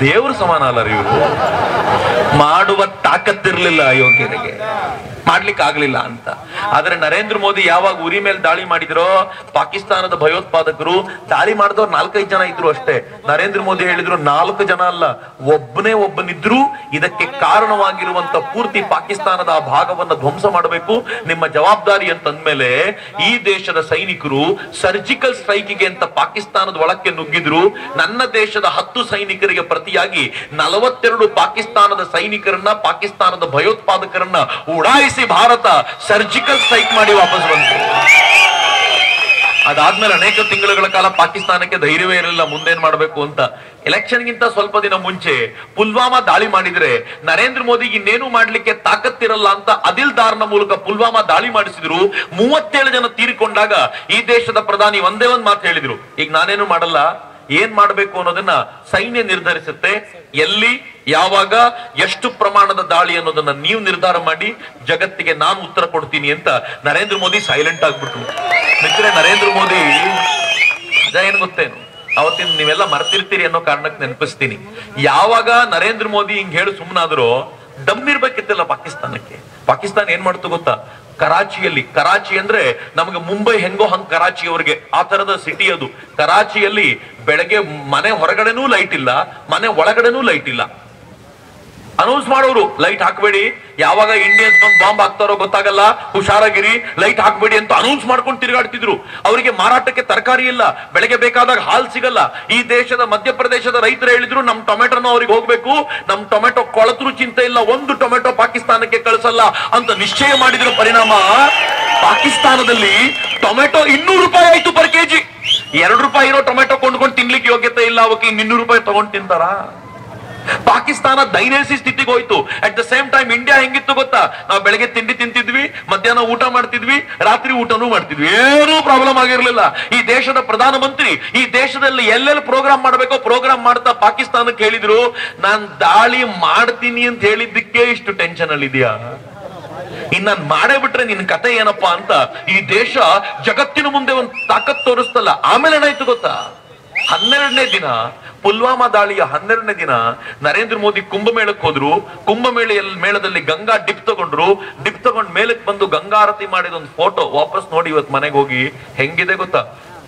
ದೇವ್ರ ಸಮಾನ ಅಲ್ಲ ರೀ ಇವರು. ಮಾಡುವ ತಾಕತ್ತಿರ್ಲಿಲ್ಲ ಅಯೋಗ್ಯರಿಗೆ, ಮಾಡ್ಲಿಕ್ಕೆ ಆಗ್ಲಿಲ್ಲ ಅಂತ. ಆದ್ರೆ ನರೇಂದ್ರ ಮೋದಿ ಯಾವಾಗ ಉರಿ ಮೇಲೆ ದಾಳಿ ಮಾಡಿದ್ರೋ, ಪಾಕಿಸ್ತಾನದ ಭಯೋತ್ಪಾದಕರು ದಾಳಿ ಮಾಡಿದವ್ರು 4-5 ಜನ ಇದ್ರು ಅಷ್ಟೇ. ನರೇಂದ್ರ ಮೋದಿ ಹೇಳಿದ್ರು 4 ಜನ ಅಲ್ಲ, ಒಬ್ಬನಿದ್ರು. ಇದಕ್ಕೆ ಕಾರಣವಾಗಿರುವಂತ ಪೂರ್ತಿ ಪಾಕಿಸ್ತಾನದ ಆ ಭಾಗವನ್ನ ಧ್ವಂಸ ಮಾಡಬೇಕು, ನಿಮ್ಮ ಜವಾಬ್ದಾರಿ ಅಂತಂದ್ಮೇಲೆ ಈ ದೇಶದ ಸೈನಿಕರು ಸರ್ಜಿಕಲ್ ಸ್ಟ್ರೈಕ್ಗೆ ಅಂತ ಪಾಕಿಸ್ತಾನದ ಒಳಕ್ಕೆ ನುಗ್ಗಿದ್ರು. ನನ್ನ ದೇಶದ 10 ಸೈನಿಕರಿಗೆ ಪ್ರತಿಯಾಗಿ 42 ಪಾಕಿಸ್ತಾನದ ಸೈನಿಕರನ್ನ, ಪಾಕಿಸ್ತಾನದ ಭಯೋತ್ಪಾದಕರನ್ನ ಉಡಾಯಿಸಿ ಭಾರತ ಸರ್ಜಿಕಲ್ ಸ್ಟ್ರೈಕ್ ಮಾಡಿ ವಾಪಸ್ ಬಂತು. ಅದಾದ್ಮೇಲೆ ಅನೇಕ ತಿಂಗಳುಗಳ ಕಾಲ ಪಾಕಿಸ್ತಾನಕ್ಕೆ ಧೈರ್ಯವೇ ಇರಲಿಲ್ಲ ಮುಂದೇನ್ ಮಾಡಬೇಕು ಅಂತ. ಎಲೆಕ್ಷನ್ ಗಿಂತ ಸ್ವಲ್ಪ ದಿನ ಮುಂಚೆ ಪುಲ್ವಾಮಾ ದಾಳಿ ಮಾಡಿದ್ರೆ ನರೇಂದ್ರ ಮೋದಿಗೆ ಇನ್ನೇನು ಮಾಡ್ಲಿಕ್ಕೆ ತಾಕತ್ತಿರಲ್ಲ ಅಂತ ಅದಿಲ್ದಾರ್ನ ಮೂಲಕ ಪುಲ್ವಾಮಾ ದಾಳಿ ಮಾಡಿಸಿದ್ರು. 37 ಜನ ತೀರಿಕೊಂಡಾಗ ಈ ದೇಶದ ಪ್ರಧಾನಿ ಒಂದೇ ಒಂದ್ ಮಾತು ಹೇಳಿದ್ರು, ಈಗ ನಾನೇನು ಮಾಡಲ್ಲ, ಏನ್ ಮಾಡ್ಬೇಕು ಅನ್ನೋದನ್ನ ಸೈನ್ಯ ನಿರ್ಧರಿಸುತ್ತೆ. ಎಲ್ಲಿ, ಯಾವಾಗ, ಎಷ್ಟು ಪ್ರಮಾಣದ ದಾಳಿ ಅನ್ನೋದನ್ನ ನೀವು ನಿರ್ಧಾರ ಮಾಡಿ, ಜಗತ್ತಿಗೆ ನಾನು ಉತ್ತರ ಕೊಡ್ತೀನಿ ಅಂತ ನರೇಂದ್ರ ಮೋದಿ ಸೈಲೆಂಟ್ ಆಗ್ಬಿಟ್ರು. ಮಿತ್ರರೇ, ನರೇಂದ್ರ ಮೋದಿ ಅದ ಏನ್ ಗೊತ್ತೇನು, ಅವತ್ತಿನ ನೀವೆಲ್ಲ ಮರ್ತಿರ್ತೀರಿ ಅನ್ನೋ ಕಾರಣಕ್ಕೆ ನೆನಪಿಸ್ತೀನಿ. ಯಾವಾಗ ನರೇಂದ್ರ ಮೋದಿ ಹಿಂಗ್ ಹೇಳಿ ಸುಮ್ಮನಾದ್ರೋ, ದಮ್ ಇರ್ಬೇಕಿತ್ತಲ್ಲ ಪಾಕಿಸ್ತಾನಕ್ಕೆ. ಪಾಕಿಸ್ತಾನ ಏನ್ ಮಾಡ್ತು ಗೊತ್ತಾ? ಕರಾಚಿ ಅಂದ್ರೆ ನಮಗೆ ಮುಂಬೈ ಹೆಂಗೋ ಹಂಗ್ ಕರಾಚಿ ಅವ್ರಿಗೆ ಆ ತರದ ಸಿಟಿ ಅದು. ಕರಾಚಿಯಲ್ಲಿ ಬೆಳಗ್ಗೆ ಮನೆ ಹೊರಗಡೆನೂ ಲೈಟ್ ಇಲ್ಲ, ಮನೆ ಒಳಗಡೆನೂ ಲೈಟ್ ಇಲ್ಲ. ಅನೌನ್ಸ್ ಮಾಡೋರು, ಲೈಟ್ ಹಾಕ್ಬೇಡಿ, ಯಾವಾಗ ಇಂಡಿಯನ್ಸ್ ಬಂದು ಬಾಂಬ್ ಹಾಕ್ತಾರೋ ಗೊತ್ತಾಗಲ್ಲ, ಹುಷಾರಾಗಿರಿ, ಲೈಟ್ ಹಾಕ್ಬೇಡಿ ಅಂತ ಅನೌನ್ಸ್ ಮಾಡ್ಕೊಂಡು ತಿರುಗಾಡ್ತಿದ್ರು. ಅವರಿಗೆ ಮಾರಾಟಕ್ಕೆ ತರಕಾರಿ ಇಲ್ಲ, ಬೆಳಗ್ಗೆ ಬೇಕಾದಾಗ ಹಾಲ್ ಸಿಗಲ್ಲ. ಈ ದೇಶದ ಮಧ್ಯಪ್ರದೇಶದ ರೈತರು ಹೇಳಿದ್ರು, ನಮ್ ಟೊಮೆಟೊನು ಅವ್ರಿಗೆ ಹೋಗ್ಬೇಕು, ನಮ್ ಟೊಮೆಟೊ ಕೊಳತ್ರು ಚಿಂತೆ ಇಲ್ಲ, ಒಂದು ಟೊಮೆಟೊ ಪಾಕಿಸ್ತಾನಕ್ಕೆ ಕಳಿಸಲ್ಲ ಅಂತ ನಿಶ್ಚಯ ಮಾಡಿದ್ರು. ಪರಿಣಾಮ ಪಾಕಿಸ್ತಾನದಲ್ಲಿ ಟೊಮೆಟೊ 200 ರೂಪಾಯಿ ಆಯ್ತು ಪರ್ ಕೆಜಿ. 2 ರೂಪಾಯಿ ಇರೋ ಟೊಮೆಟೊ ಕೊಂಡ್ಕೊಂಡು ತಿನ್ಲಿಕ್ಕೆ ಯೋಗ್ಯತೆ ಇಲ್ಲ ಅವಕ್ಕೆ, 200 ರೂಪಾಯಿ ತಗೊಂಡು ತಿಂತಾರ? ಪಾಕಿಸ್ತಾನ ದೈನೇಸಿ ಸ್ಥಿತಿಗೆ ಹೋಯ್ತು. At the same time India ಹೆಂಗಿತ್ತು ಗೊತ್ತಾ? ನಾವು ಬೆಳಗ್ಗೆ ತಿಂಡಿ ತಿಂತಿದ್ವಿ, ಮಧ್ಯಾಹ್ನ ಊಟ ಮಾಡ್ತಿದ್ವಿ, ರಾತ್ರಿ ಊಟನೂ ಮಾಡ್ತಿದ್ವಿ, ಏನೂ ಪ್ರಾಬ್ಲಮ್ ಆಗಿರ್ಲಿಲ್ಲ. ಈ ದೇಶದ ಪ್ರಧಾನಮಂತ್ರಿ ಈ ದೇಶದಲ್ಲಿ ಎಲ್ಲೆಲ್ಲಿ ಪ್ರೋಗ್ರಾಮ್ ಮಾಡ್ಬೇಕೋ ಪ್ರೋಗ್ರಾಮ್ ಮಾಡ್ತಾ ಪಾಕಿಸ್ತಾನಕ್ಕೆ ಹೇಳಿದ್ರು, ನಾನ್ ದಾಳಿ ಮಾಡ್ತೀನಿ ಅಂತ ಹೇಳಿದ್ದಕ್ಕೆ ಇಷ್ಟು ಟೆನ್ಷನ್ ಅಲ್ಲಿ ಇದೆಯಾ? ಇನ್ನ ಮಾಡೇ ಬಿಟ್ರೆ ನಿನ್ ಕತೆ ಏನಪ್ಪಾ ಅಂತ ಈ ದೇಶ ಜಗತ್ತಿನ ಮುಂದೆ ಒಂದು ತಾಕತ್ ತೋರಿಸ್ತಲ್ಲ. ಆಮೇಲೆ ಏನಾಯ್ತು ಗೊತ್ತಾ? 12ನೇ ದಿನ, ಪುಲ್ವಾಮಾ ದಾಳಿಯ 12ನೇ ದಿನ ನರೇಂದ್ರ ಮೋದಿ ಕುಂಭಮೇಳಕ್ಕೆ ಹೋದ್ರು. ಮೇಳದಲ್ಲಿ ಗಂಗಾ ಡಿಪ್ ತಗೊಂಡ್ ಮೇಲಕ್ಕೆ ಬಂದು ಗಂಗಾರತಿ ಮಾಡಿದ ಒಂದು ಫೋಟೋ ವಾಪಸ್ ನೋಡಿ ಇವತ್ತು ಮನೆಗೆ ಹೋಗಿ ಹೆಂಗಿದೆ ಗೊತ್ತಾ?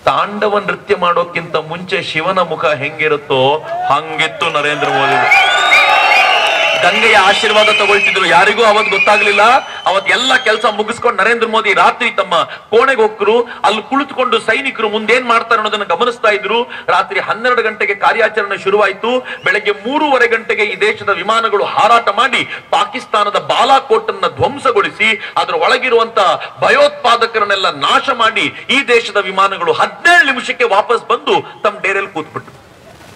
ತಾಂಡವ ನೃತ್ಯ ಮಾಡೋಕ್ಕಿಂತ ಮುಂಚೆ ಶಿವನ ಮುಖ ಹೆಂಗಿರುತ್ತೋ ಹಂಗಿತ್ತು ನರೇಂದ್ರ ಮೋದಿ. ಗಂಗೆಯ ಆಶೀರ್ವಾದ ತಗೊಳ್ತಿದ್ರು. ಯಾರಿಗೂ ಅವತ್ತು ಗೊತ್ತಾಗ್ಲಿಲ್ಲ. ಅವತ್ ಎಲ್ಲ ಕೆಲಸ ಮುಗಿಸ್ಕೊಂಡು ನರೇಂದ್ರ ಮೋದಿ ರಾತ್ರಿ ತಮ್ಮ ಕೋಣೆಗೆ ಹೋಗ್ರು. ಅಲ್ಲಿ ಕುಳಿತುಕೊಂಡು ಸೈನಿಕರು ಮುಂದೇನ್ ಮಾಡ್ತಾರೆ ಅನ್ನೋದನ್ನ ಗಮನಿಸ್ತಾ ಇದ್ರು. ರಾತ್ರಿ 12 ಗಂಟೆಗೆ ಕಾರ್ಯಾಚರಣೆ ಶುರುವಾಯಿತು. ಬೆಳಗ್ಗೆ 3:30 ಗಂಟೆಗೆ ಈ ದೇಶದ ವಿಮಾನಗಳು ಹಾರಾಟ ಮಾಡಿ ಪಾಕಿಸ್ತಾನದ ಬಾಲಾಕೋಟ್ ಅನ್ನ ಧ್ವಂಸಗೊಳಿಸಿ ಅದರ ಒಳಗಿರುವಂತ ಭಯೋತ್ಪಾದಕರನ್ನೆಲ್ಲ ನಾಶ ಮಾಡಿ ಈ ದೇಶದ ವಿಮಾನಗಳು 17 ನಿಮಿಷಕ್ಕೆ ವಾಪಸ್ ಬಂದು ತಮ್ಮ ಡೇರೆಯಲ್ಲಿ ಕೂತ್ಬಿಟ್ಟು.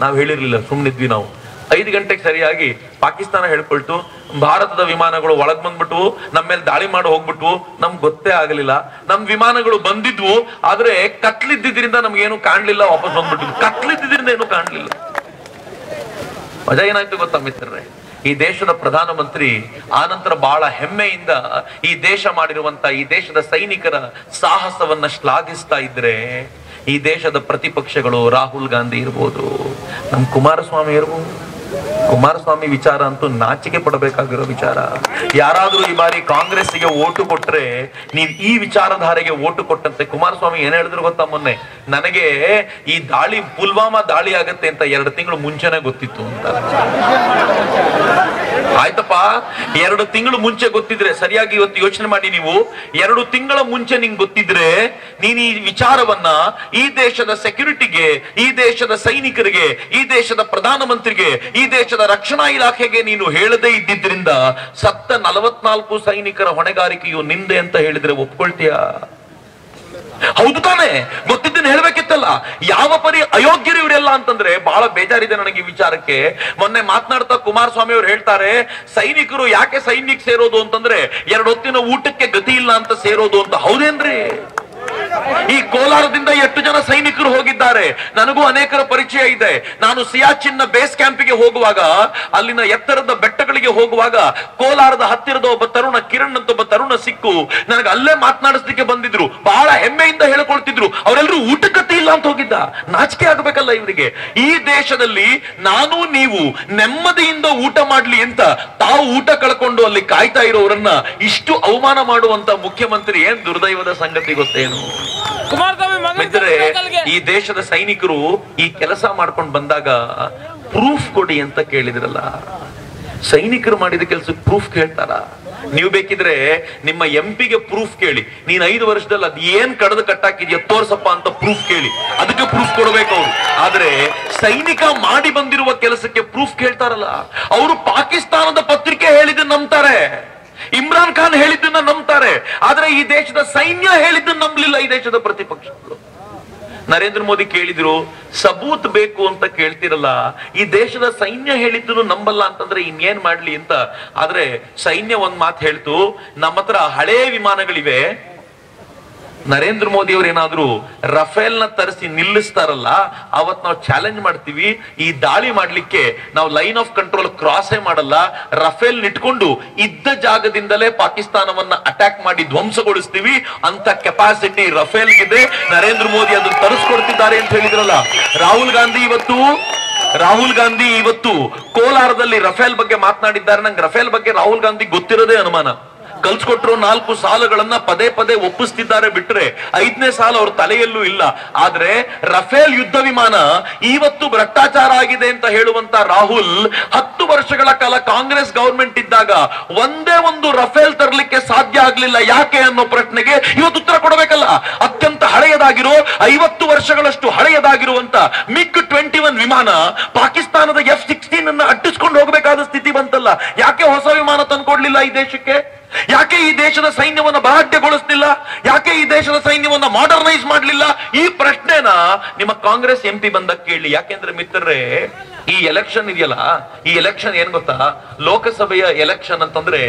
ನಾವ್ ಹೇಳಿರ್ಲಿಲ್ಲ, ಸುಮ್ನಿದ್ವಿ ನಾವು. 5 ಗಂಟೆಗೆ ಸರಿಯಾಗಿ ಪಾಕಿಸ್ತಾನ ಹೇಳ್ಕೊಳ್ತು, ಭಾರತದ ವಿಮಾನಗಳು ಒಳಗ್ ಬಂದ್ಬಿಟ್ಟು ನಮ್ಮ ಮೇಲೆ ದಾಳಿ ಮಾಡಿ ಹೋಗ್ಬಿಟ್ಟು ನಮ್ಗೆ ಗೊತ್ತೇ ಆಗಲಿಲ್ಲ. ನಮ್ ವಿಮಾನಗಳು ಬಂದಿದ್ವು, ಆದ್ರೆ ಕತ್ಲಿದ್ದಿದ್ರಿಂದ ನಮ್ಗೇನು ಕಾಣ್ಲಿಲ್ಲ, ವಾಪಸ್ ಬಂದ್ಬಿಟ್ಟಿದ್ವು. ಕತ್ಲಿದ್ದಿದ್ರಿಂದ ಏನು ಕಾಣ್ಲಿಲ್ಲ. ಮಜಾ ಏನಾಯ್ತು ಗೊತ್ತಾ ಮಿತ್ರರೇ? ಈ ದೇಶದ ಪ್ರಧಾನಮಂತ್ರಿ ಆನಂತರ ಬಹಳ ಹೆಮ್ಮೆಯಿಂದ ಈ ದೇಶ ಮಾಡಿರುವಂತ ಈ ದೇಶದ ಸೈನಿಕರ ಸಾಹಸವನ್ನ ಶ್ಲಾಘಿಸ್ತಾ ಇದ್ರೆ, ಈ ದೇಶದ ಪ್ರತಿಪಕ್ಷಗಳು ರಾಹುಲ್ ಗಾಂಧಿ ಇರ್ಬೋದು, ನಮ್ ಕುಮಾರಸ್ವಾಮಿ ಇರ್ಬೋದು, ಕುಮಾರಸ್ವಾಮಿ ವಿಚಾರ ಅಂತೂ ನಾಚಿಕೆ ಪಡಬೇಕಾಗಿರೋ ವಿಚಾರ. ಯಾರಾದ್ರೂ ಈ ಬಾರಿ ಕಾಂಗ್ರೆಸ್ಗೆ ಓಟು ಕೊಟ್ರೆ ನೀವ್ ಈ ವಿಚಾರಧಾರೆಗೆ ಓಟು ಕೊಟ್ಟಂತೆ. ಕುಮಾರಸ್ವಾಮಿ ಏನ್ ಹೇಳಿದ್ರು ಗೊತ್ತಾ, ಮೊನ್ನೆ ನನಗೆ ಈ ದಾಳಿ ಪುಲ್ವಾಮಾ ದಾಳಿ ಆಗತ್ತೆ ಅಂತ 2 ತಿಂಗಳು ಮುಂಚೆನೆ ಗೊತ್ತಿತ್ತು ಅಂತ. ಆಯ್ತಪ್ಪ, 2 ತಿಂಗಳು ಮುಂಚೆ ಗೊತ್ತಿದ್ರೆ, ಸರಿಯಾಗಿ ಇವತ್ತು ಯೋಚನೆ ಮಾಡಿ, ನೀವು 2 ತಿಂಗಳ ಮುಂಚೆ ನಿಂಗೆ ಗೊತ್ತಿದ್ರೆ ನೀನ್ ಈ ವಿಚಾರವನ್ನ ಈ ದೇಶದ ಸೆಕ್ಯೂರಿಟಿಗೆ, ಈ ದೇಶದ ಸೈನಿಕರಿಗೆ, ಈ ದೇಶದ ಪ್ರಧಾನಮಂತ್ರಿಗೆ, ಈ ದೇಶದ ರಕ್ಷಣಾ ಇಲಾಖೆಗೆ ನೀನು ಹೇಳದೇ ಇದ್ದಿದ್ರಿಂದ ಸತ್ತ 44 ಸೈನಿಕರ ಹೊಣೆಗಾರಿಕೆಯು ನಿಂದೆ ಅಂತ ಹೇಳಿದ್ರೆ ಒಪ್ಕೊಳ್ತೀಯಾ? ಹೌದು ತಾನೆ? ಗೊತ್ತಿದ್ದನ್ನು ಹೇಳ್ಬೇಕಿತ್ತಲ್ಲ. ಯಾವ ಪರಿ ಅಯೋಗ್ಯರು ಇವರೆಲ್ಲ ಅಂತಂದ್ರೆ ಬಹಳ ಬೇಜಾರಿದೆ ನನಗೆ ಈ ವಿಚಾರಕ್ಕೆ. ಮೊನ್ನೆ ಮಾತನಾಡ್ತಾ ಕುಮಾರಸ್ವಾಮಿ ಅವರು ಹೇಳ್ತಾರೆ, ಸೈನಿಕರು ಯಾಕೆ ಸೈನ್ಯಕ್ಕೆ ಸೇರೋದು ಅಂತಂದ್ರೆ 2 ಹೊತ್ತಿನ ಊಟಕ್ಕೆ ಗತಿ ಇಲ್ಲ ಅಂತ ಸೇರೋದು ಅಂತ. ಹೌದೇನ್ರಿ? ಈ ಕೋಲಾರದಿಂದ 8 ಜನ ಸೈನಿಕರು ಹೋಗಿದ್ದಾರೆ. ನನಗೂ ಅನೇಕರ ಪರಿಚಯ ಇದೆ. ನಾನು ಸಿಯಾಚಿನ್ನ ಬೇಸ್ ಕ್ಯಾಂಪಿಗೆ ಹೋಗುವಾಗ, ಅಲ್ಲಿನ ಎತ್ತರದ ಬೆಟ್ಟಗಳಿಗೆ ಹೋಗುವಾಗ, ಕೋಲಾರದ ಹತ್ತಿರದ ಒಬ್ಬ ತರುಣ, ಕಿರಣ್ ಅಂತ ಒಬ್ಬ ತರುಣ ಸಿಕ್ಕು ನನಗೆ ಅಲ್ಲೇ ಮಾತನಾಡಿಸ್ಲಿಕ್ಕೆ ಬಂದಿದ್ರು. ಬಹಳ ಹೆಮ್ಮೆಯಿಂದ ಹೇಳ್ಕೊಳ್ತಿದ್ರು, ಅವರೆಲ್ಲರೂ ಊಟಕ್ಕತ್ತಿ ಇಲ್ಲ ಅಂತ ಹೋಗಿದ್ದ. ನಾಚಿಕೆ ಆಗಬೇಕಲ್ಲ ಇವರಿಗೆ. ಈ ದೇಶದಲ್ಲಿ ನಾನು ನೀವು ನೆಮ್ಮದಿಯಿಂದ ಊಟ ಮಾಡ್ಲಿ ಅಂತ ತಾವು ಊಟ ಕಳ್ಕೊಂಡು ಅಲ್ಲಿ ಕಾಯ್ತಾ ಇರೋರನ್ನ ಇಷ್ಟು ಅವಮಾನ ಮಾಡುವಂತ ಮುಖ್ಯಮಂತ್ರಿ ಏನ್ ದುರ್ದೈವದ ಸಂಗತಿ ಗೊತ್ತೇನು? ಮಿತ್ರರೇ, ಈ ದೇಶದ ಸೈನಿಕರು ಈ ಕೆಲಸ ಮಾಡ್ಕೊಂಡು ಬಂದಾಗ ಪ್ರೂಫ್ ಕೊಡಿ ಅಂತ ಕೇಳಿದ್ರಲ್ಲ. ಸೈನಿಕರು ಮಾಡಿದ ಕೆಲಸಕ್ಕೆ ಪ್ರೂಫ್ ಕೇಳ್ತಾರ? ನೀವು ಬೇಕಿದ್ರೆ ನಿಮ್ಮ ಎಂಪಿಗೆ ಪ್ರೂಫ್ ಕೇಳಿ, ನೀನ್ 5 ವರ್ಷದಲ್ಲಿ ಅದ್ ಏನ್ ಕಡದು ಕಟ್ಟಾಕಿದ್ಯಾ ತೋರ್ಸಪ್ಪ ಅಂತ ಪ್ರೂಫ್ ಕೇಳಿ, ಅದಕ್ಕೆ ಪ್ರೂಫ್ ಕೊಡ್ಬೇಕು ಅವ್ರು. ಆದ್ರೆ ಸೈನಿಕ ಮಾಡಿ ಬಂದಿರುವ ಕೆಲಸಕ್ಕೆ ಪ್ರೂಫ್ ಕೇಳ್ತಾರಲ್ಲ, ಅವರು ಪಾಕಿಸ್ತಾನದ ಪತ್ರಿಕೆ ಹೇಳಿದ್ದನ್ನು ನಂಬ್ತಾರೆ, ಇಮ್ರಾನ್ ಖಾನ್ ಹೇಳಿದ್ದನ್ನ ನಂಬ್ತಾರೆ. ಆದ್ರೆ ಈ ದೇಶದ ಸೈನ್ಯ ಹೇಳಿದ್ದನ್ನು ನಂಬಲಿಲ್ಲ ಈ ದೇಶದ ಪ್ರತಿಪಕ್ಷಗಳು. ನರೇಂದ್ರ ಮೋದಿ ಕೇಳಿದ್ರು, ಸಬೂತ್ ಬೇಕು ಅಂತ ಕೇಳ್ತಿರಲ್ಲ. ಈ ದೇಶದ ಸೈನ್ಯ ಹೇಳಿದ್ದನ್ನು ನಂಬಲ್ಲ ಅಂತಂದ್ರೆ ಇನ್ನೇನ್ ಮಾಡ್ಲಿ ಅಂತ. ಆದ್ರೆ ಸೈನ್ಯ ಒಂದ್ ಮಾತು ಹೇಳ್ತು, ನಮ್ಮ ಹತ್ರ ಹಳೇ ವಿಮಾನಗಳಿವೆ, ನರೇಂದ್ರ ಮೋದಿ ಅವರು ಏನಾದ್ರು ರಫೇಲ್ ನ ತರಿಸಿ ನಿಲ್ಲಿಸ್ತಾರಲ್ಲ, ಅವತ್ ನಾವು ಚಾಲೆಂಜ್ ಮಾಡ್ತೀವಿ, ಈ ದಾಳಿ ಮಾಡ್ಲಿಕ್ಕೆ ನಾವು ಲೈನ್ ಆಫ್ ಕಂಟ್ರೋಲ್ ಕ್ರಾಸೇ ಮಾಡಲ್ಲ, ರಫೇಲ್ ನಿಟ್ಕೊಂಡು ಇದ್ದ ಜಾಗದಿಂದಲೇ ಪಾಕಿಸ್ತಾನವನ್ನ ಅಟ್ಯಾಕ್ ಮಾಡಿ ಧ್ವಂಸಗೊಳಿಸ್ತೀವಿ ಅಂತ ಕೆಪಾಸಿಟಿ ರಫೇಲ್ಗಿದೆ. ನರೇಂದ್ರ ಮೋದಿ ಅದನ್ನು ತರಿಸ್ಕೊಡ್ತಿದ್ದಾರೆ ಅಂತ ಹೇಳಿದ್ರಲ್ಲ. ರಾಹುಲ್ ಗಾಂಧಿ ಇವತ್ತು ಕೋಲಾರದಲ್ಲಿ ರಫೇಲ್ ಬಗ್ಗೆ ಮಾತನಾಡಿದ್ದಾರೆ. ನಂಗೆ ರಫೇಲ್ ಬಗ್ಗೆ ರಾಹುಲ್ ಗಾಂಧಿ ಗೊತ್ತಿರೋದೇ ಅನುಮಾನ. ಕಲ್ಸ್ಕೊಟ್ರು 4 ಸಾಲುಗಳನ್ನ ಪದೇ ಪದೇ ಒಪ್ಪಿಸ್ತಿದ್ದಾರೆ ಬಿಟ್ರೆ 5ನೇ ಸಾಲು ಅವ್ರ ತಲೆಯಲ್ಲೂ ಇಲ್ಲ. ಆದ್ರೆ ರಫೇಲ್ ಯುದ್ಧ ವಿಮಾನ ಇವತ್ತು ಭ್ರಷ್ಟಾಚಾರ ಆಗಿದೆ ಅಂತ ಹೇಳುವಂತ ರಾಹುಲ್ 10 ವರ್ಷಗಳ ಕಾಲ ಕಾಂಗ್ರೆಸ್ ಗವರ್ಮೆಂಟ್ ಇದ್ದಾಗ ಒಂದೇ ಒಂದು ರಫೇಲ್ ತರಲಿಕ್ಕೆ ಸಾಧ್ಯ ಆಗ್ಲಿಲ್ಲ. ಯಾಕೆ ಅನ್ನೋ ಪ್ರಶ್ನೆಗೆ ಇವತ್ತು ಉತ್ತರ ಕೊಡಬೇಕಲ್ಲ. ಅತ್ಯಂತ ಹಳೆಯದಾಗಿರೋ 50 ವರ್ಷಗಳಷ್ಟು ಹಳೆಯದಾಗಿರುವಂತ MiG-21 ವಿಮಾನ ಪಾಕಿಸ್ತಾನದ F-16 ಅನ್ನ ಅಟ್ಟಿಸ್ಕೊಂಡು ಹೋಗಬೇಕಾದ ಸ್ಥಿತಿ ಬಂತಲ್ಲ. ಯಾಕೆ ಹೊಸ ವಿಮಾನ ತಂದ್ಕೊಡ್ಲಿಲ್ಲ ಈ ದೇಶಕ್ಕೆ? ಯಾಕೆ ಈ ದೇಶದ ಸೈನ್ಯವನ್ನ ಬಲಾಢ್ಯಗೊಳಿಸಲಿಲ್ಲ? ಯಾಕೆ ಈ ದೇಶದ ಸೈನ್ಯವನ್ನ ಮಾಡರ್ನೈಸ್ ಮಾಡಲಿಲ್ಲ? ಈ ಪ್ರಶ್ನೆನ ನಿಮ್ಮ ಕಾಂಗ್ರೆಸ್ ಎಂಪಿ ಬಂದ ಕೇಳಿ. ಯಾಕೆಂದ್ರೆ ಮಿತ್ರರೇ, ಈ ಎಲೆಕ್ಷನ್ ಇದೆಯಲ್ಲ, ಈ ಎಲೆಕ್ಷನ್ ಏನ್ ಗೊತ್ತಾ, ಲೋಕಸಭೆಯ ಎಲೆಕ್ಷನ್ ಅಂತಂದ್ರೆ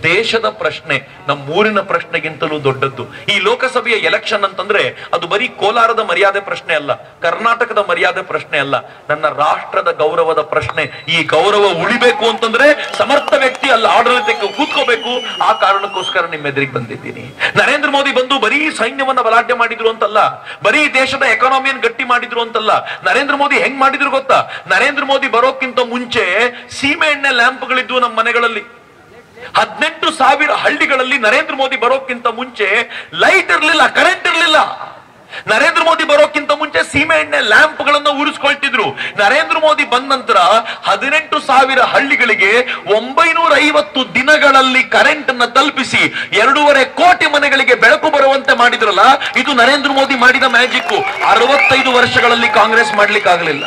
ದೇಶದ ಪ್ರಶ್ನೆ, ನಮ್ಮೂರಿನ ಪ್ರಶ್ನೆಗಿಂತಲೂ ದೊಡ್ಡದ್ದು. ಈ ಲೋಕಸಭೆಯ ಎಲೆಕ್ಷನ್ ಅಂತಂದ್ರೆ ಅದು ಬರೀ ಕೋಲಾರದ ಮರ್ಯಾದೆ ಪ್ರಶ್ನೆ ಅಲ್ಲ, ಕರ್ನಾಟಕದ ಮರ್ಯಾದೆ ಪ್ರಶ್ನೆ ಅಲ್ಲ, ನನ್ನ ರಾಷ್ಟ್ರದ ಗೌರವದ ಪ್ರಶ್ನೆ. ಈ ಗೌರವ ಉಳಿಬೇಕು ಅಂತಂದ್ರೆ ಸಮರ್ಥ ವ್ಯಕ್ತಿ ಅಲ್ಲಿ ಆಡಳಿತಕ್ಕೆ ಕೂತ್ಕೋಬೇಕು. ಆ ಕಾರಣಕ್ಕೋಸ್ಕರ ನಿಮ್ಮ ಎದುರಿಗೆ ಬಂದಿದ್ದೀನಿ. ನರೇಂದ್ರ ಮೋದಿ ಬಂದು ಬರೀ ಸೈನ್ಯವನ್ನ ಬಲಾಢ್ಯ ಮಾಡಿದ್ರು ಅಂತಲ್ಲ, ಬರೀ ದೇಶದ ಎಕಾನಮಿಯನ್ನು ಗಟ್ಟಿ ಮಾಡಿದ್ರು ಅಂತಲ್ಲ. ನರೇಂದ್ರ ಮೋದಿ ಹೆಂಗ್ ಮಾಡಿದ್ರು ಗೊತ್ತಾ? ನರೇಂದ್ರ ಮೋದಿ ಬರೋಕ್ಕಿಂತ ಮುಂಚೆ ಸೀಮೆ ಎಣ್ಣೆ ಲ್ಯಾಂಪ್ಗಳಿದ್ವು ನಮ್ಮ ಮನೆಗಳಲ್ಲಿ. 18,000 ಹಳ್ಳಿಗಳಲ್ಲಿ ನರೇಂದ್ರ ಮೋದಿ ಬರೋಕ್ಕಿಂತ ಮುಂಚೆ ಲೈಟ್ ಇರ್ಲಿಲ್ಲ, ಕರೆಂಟ್ ಇರ್ಲಿಲ್ಲ. ನರೇಂದ್ರ ಮೋದಿ ಬರೋಕ್ಕಿಂತ ಮುಂಚೆ ಸೀಮೆ ಎಣ್ಣೆ ಲ್ಯಾಂಪ್ ಗಳನ್ನ ಉರಿಸ್ಕೊಳ್ತಿದ್ರು. ನರೇಂದ್ರ ಮೋದಿ ಬಂದ ನಂತರ 18,000 ಹಳ್ಳಿಗಳಿಗೆ 950 ದಿನಗಳಲ್ಲಿ ಕರೆಂಟ್ ಅನ್ನ ತಲುಪಿಸಿ 2.5 ಕೋಟಿ ಮನೆಗಳಿಗೆ ಬೆಳಕು ಬರುವಂತೆ ಮಾಡಿದ್ರಲ್ಲ, ಇದು ನರೇಂದ್ರ ಮೋದಿ ಮಾಡಿದ ಮ್ಯಾಜಿಕ್. 65 ವರ್ಷಗಳಲ್ಲಿ ಕಾಂಗ್ರೆಸ್ ಮಾಡ್ಲಿಕ್ಕಾಗಲಿಲ್ಲ.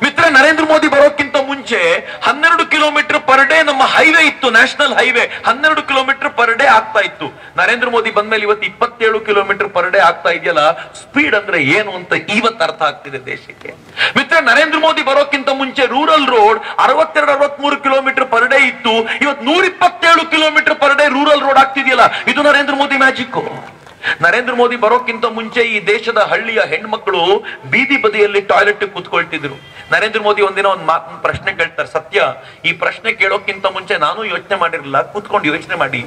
ಮಿತ್ರ, ನರೇಂದ್ರ ಮೋದಿ ಬರೋಕ್ಕಿಂತ ಮುಂಚೆ 12 ಕಿಲೋಮೀಟರ್ ಪರ್ ಡೇ ನಮ್ಮ ಹೈವೇ ಇತ್ತು, national highway 12 kilometre per day ಆಗ್ತಾ ಇತ್ತು. ನರೇಂದ್ರ ಮೋದಿ ಬಂದ್ಮೇಲೆ ಇವತ್ತು 27 ಕಿಲೋಮೀಟರ್ ಪರ್ ಡೇ ಆಗ್ತಾ ಇದೆಯಲ್ಲ. ಸ್ಪೀಡ್ ಅಂದ್ರೆ ಏನು ಅಂತ ಇವತ್ತು ಅರ್ಥ ಆಗ್ತಿದೆ ದೇಶಕ್ಕೆ. ಮಿತ್ರ, ನರೇಂದ್ರ ಮೋದಿ ಬರೋಕ್ಕಿಂತ ಮುಂಚೆ rural road 62-63 kilometre per day ಇತ್ತು. ಇವತ್ತು 127 kilometre per day rural road ಆಗ್ತಿದೆಯಲ್ಲ, ಇದು ನರೇಂದ್ರ ಮೋದಿ ಮ್ಯಾಜಿಕ್. ನರೇಂದ್ರ ಮೋದಿ ಬರೋಕ್ಕಿಂತ ಮುಂಚೆ ಈ ದೇಶದ ಹಳ್ಳಿಯ ಹೆಣ್ಮಕ್ಳು ಬೀದಿ ಬದಿಯಲ್ಲಿ ಟಾಯ್ಲೆಟ್ ಕೂತ್ಕೊಳ್ತಿದ್ರು. ನರೇಂದ್ರ ಮೋದಿ ಒಂದಿನ ಒಂದು ಪ್ರಶ್ನೆ ಕೇಳ್ತಾರೆ. ಸತ್ಯ, ಈ ಪ್ರಶ್ನೆ ಕೇಳೋಕ್ಕಿಂತ ಮುಂಚೆ ನಾನು ಯೋಚನೆ ಮಾಡಿರಲಿಲ್ಲ, ಕೂತ್ಕೊಂಡು ಯೋಚನೆ ಮಾಡಿ.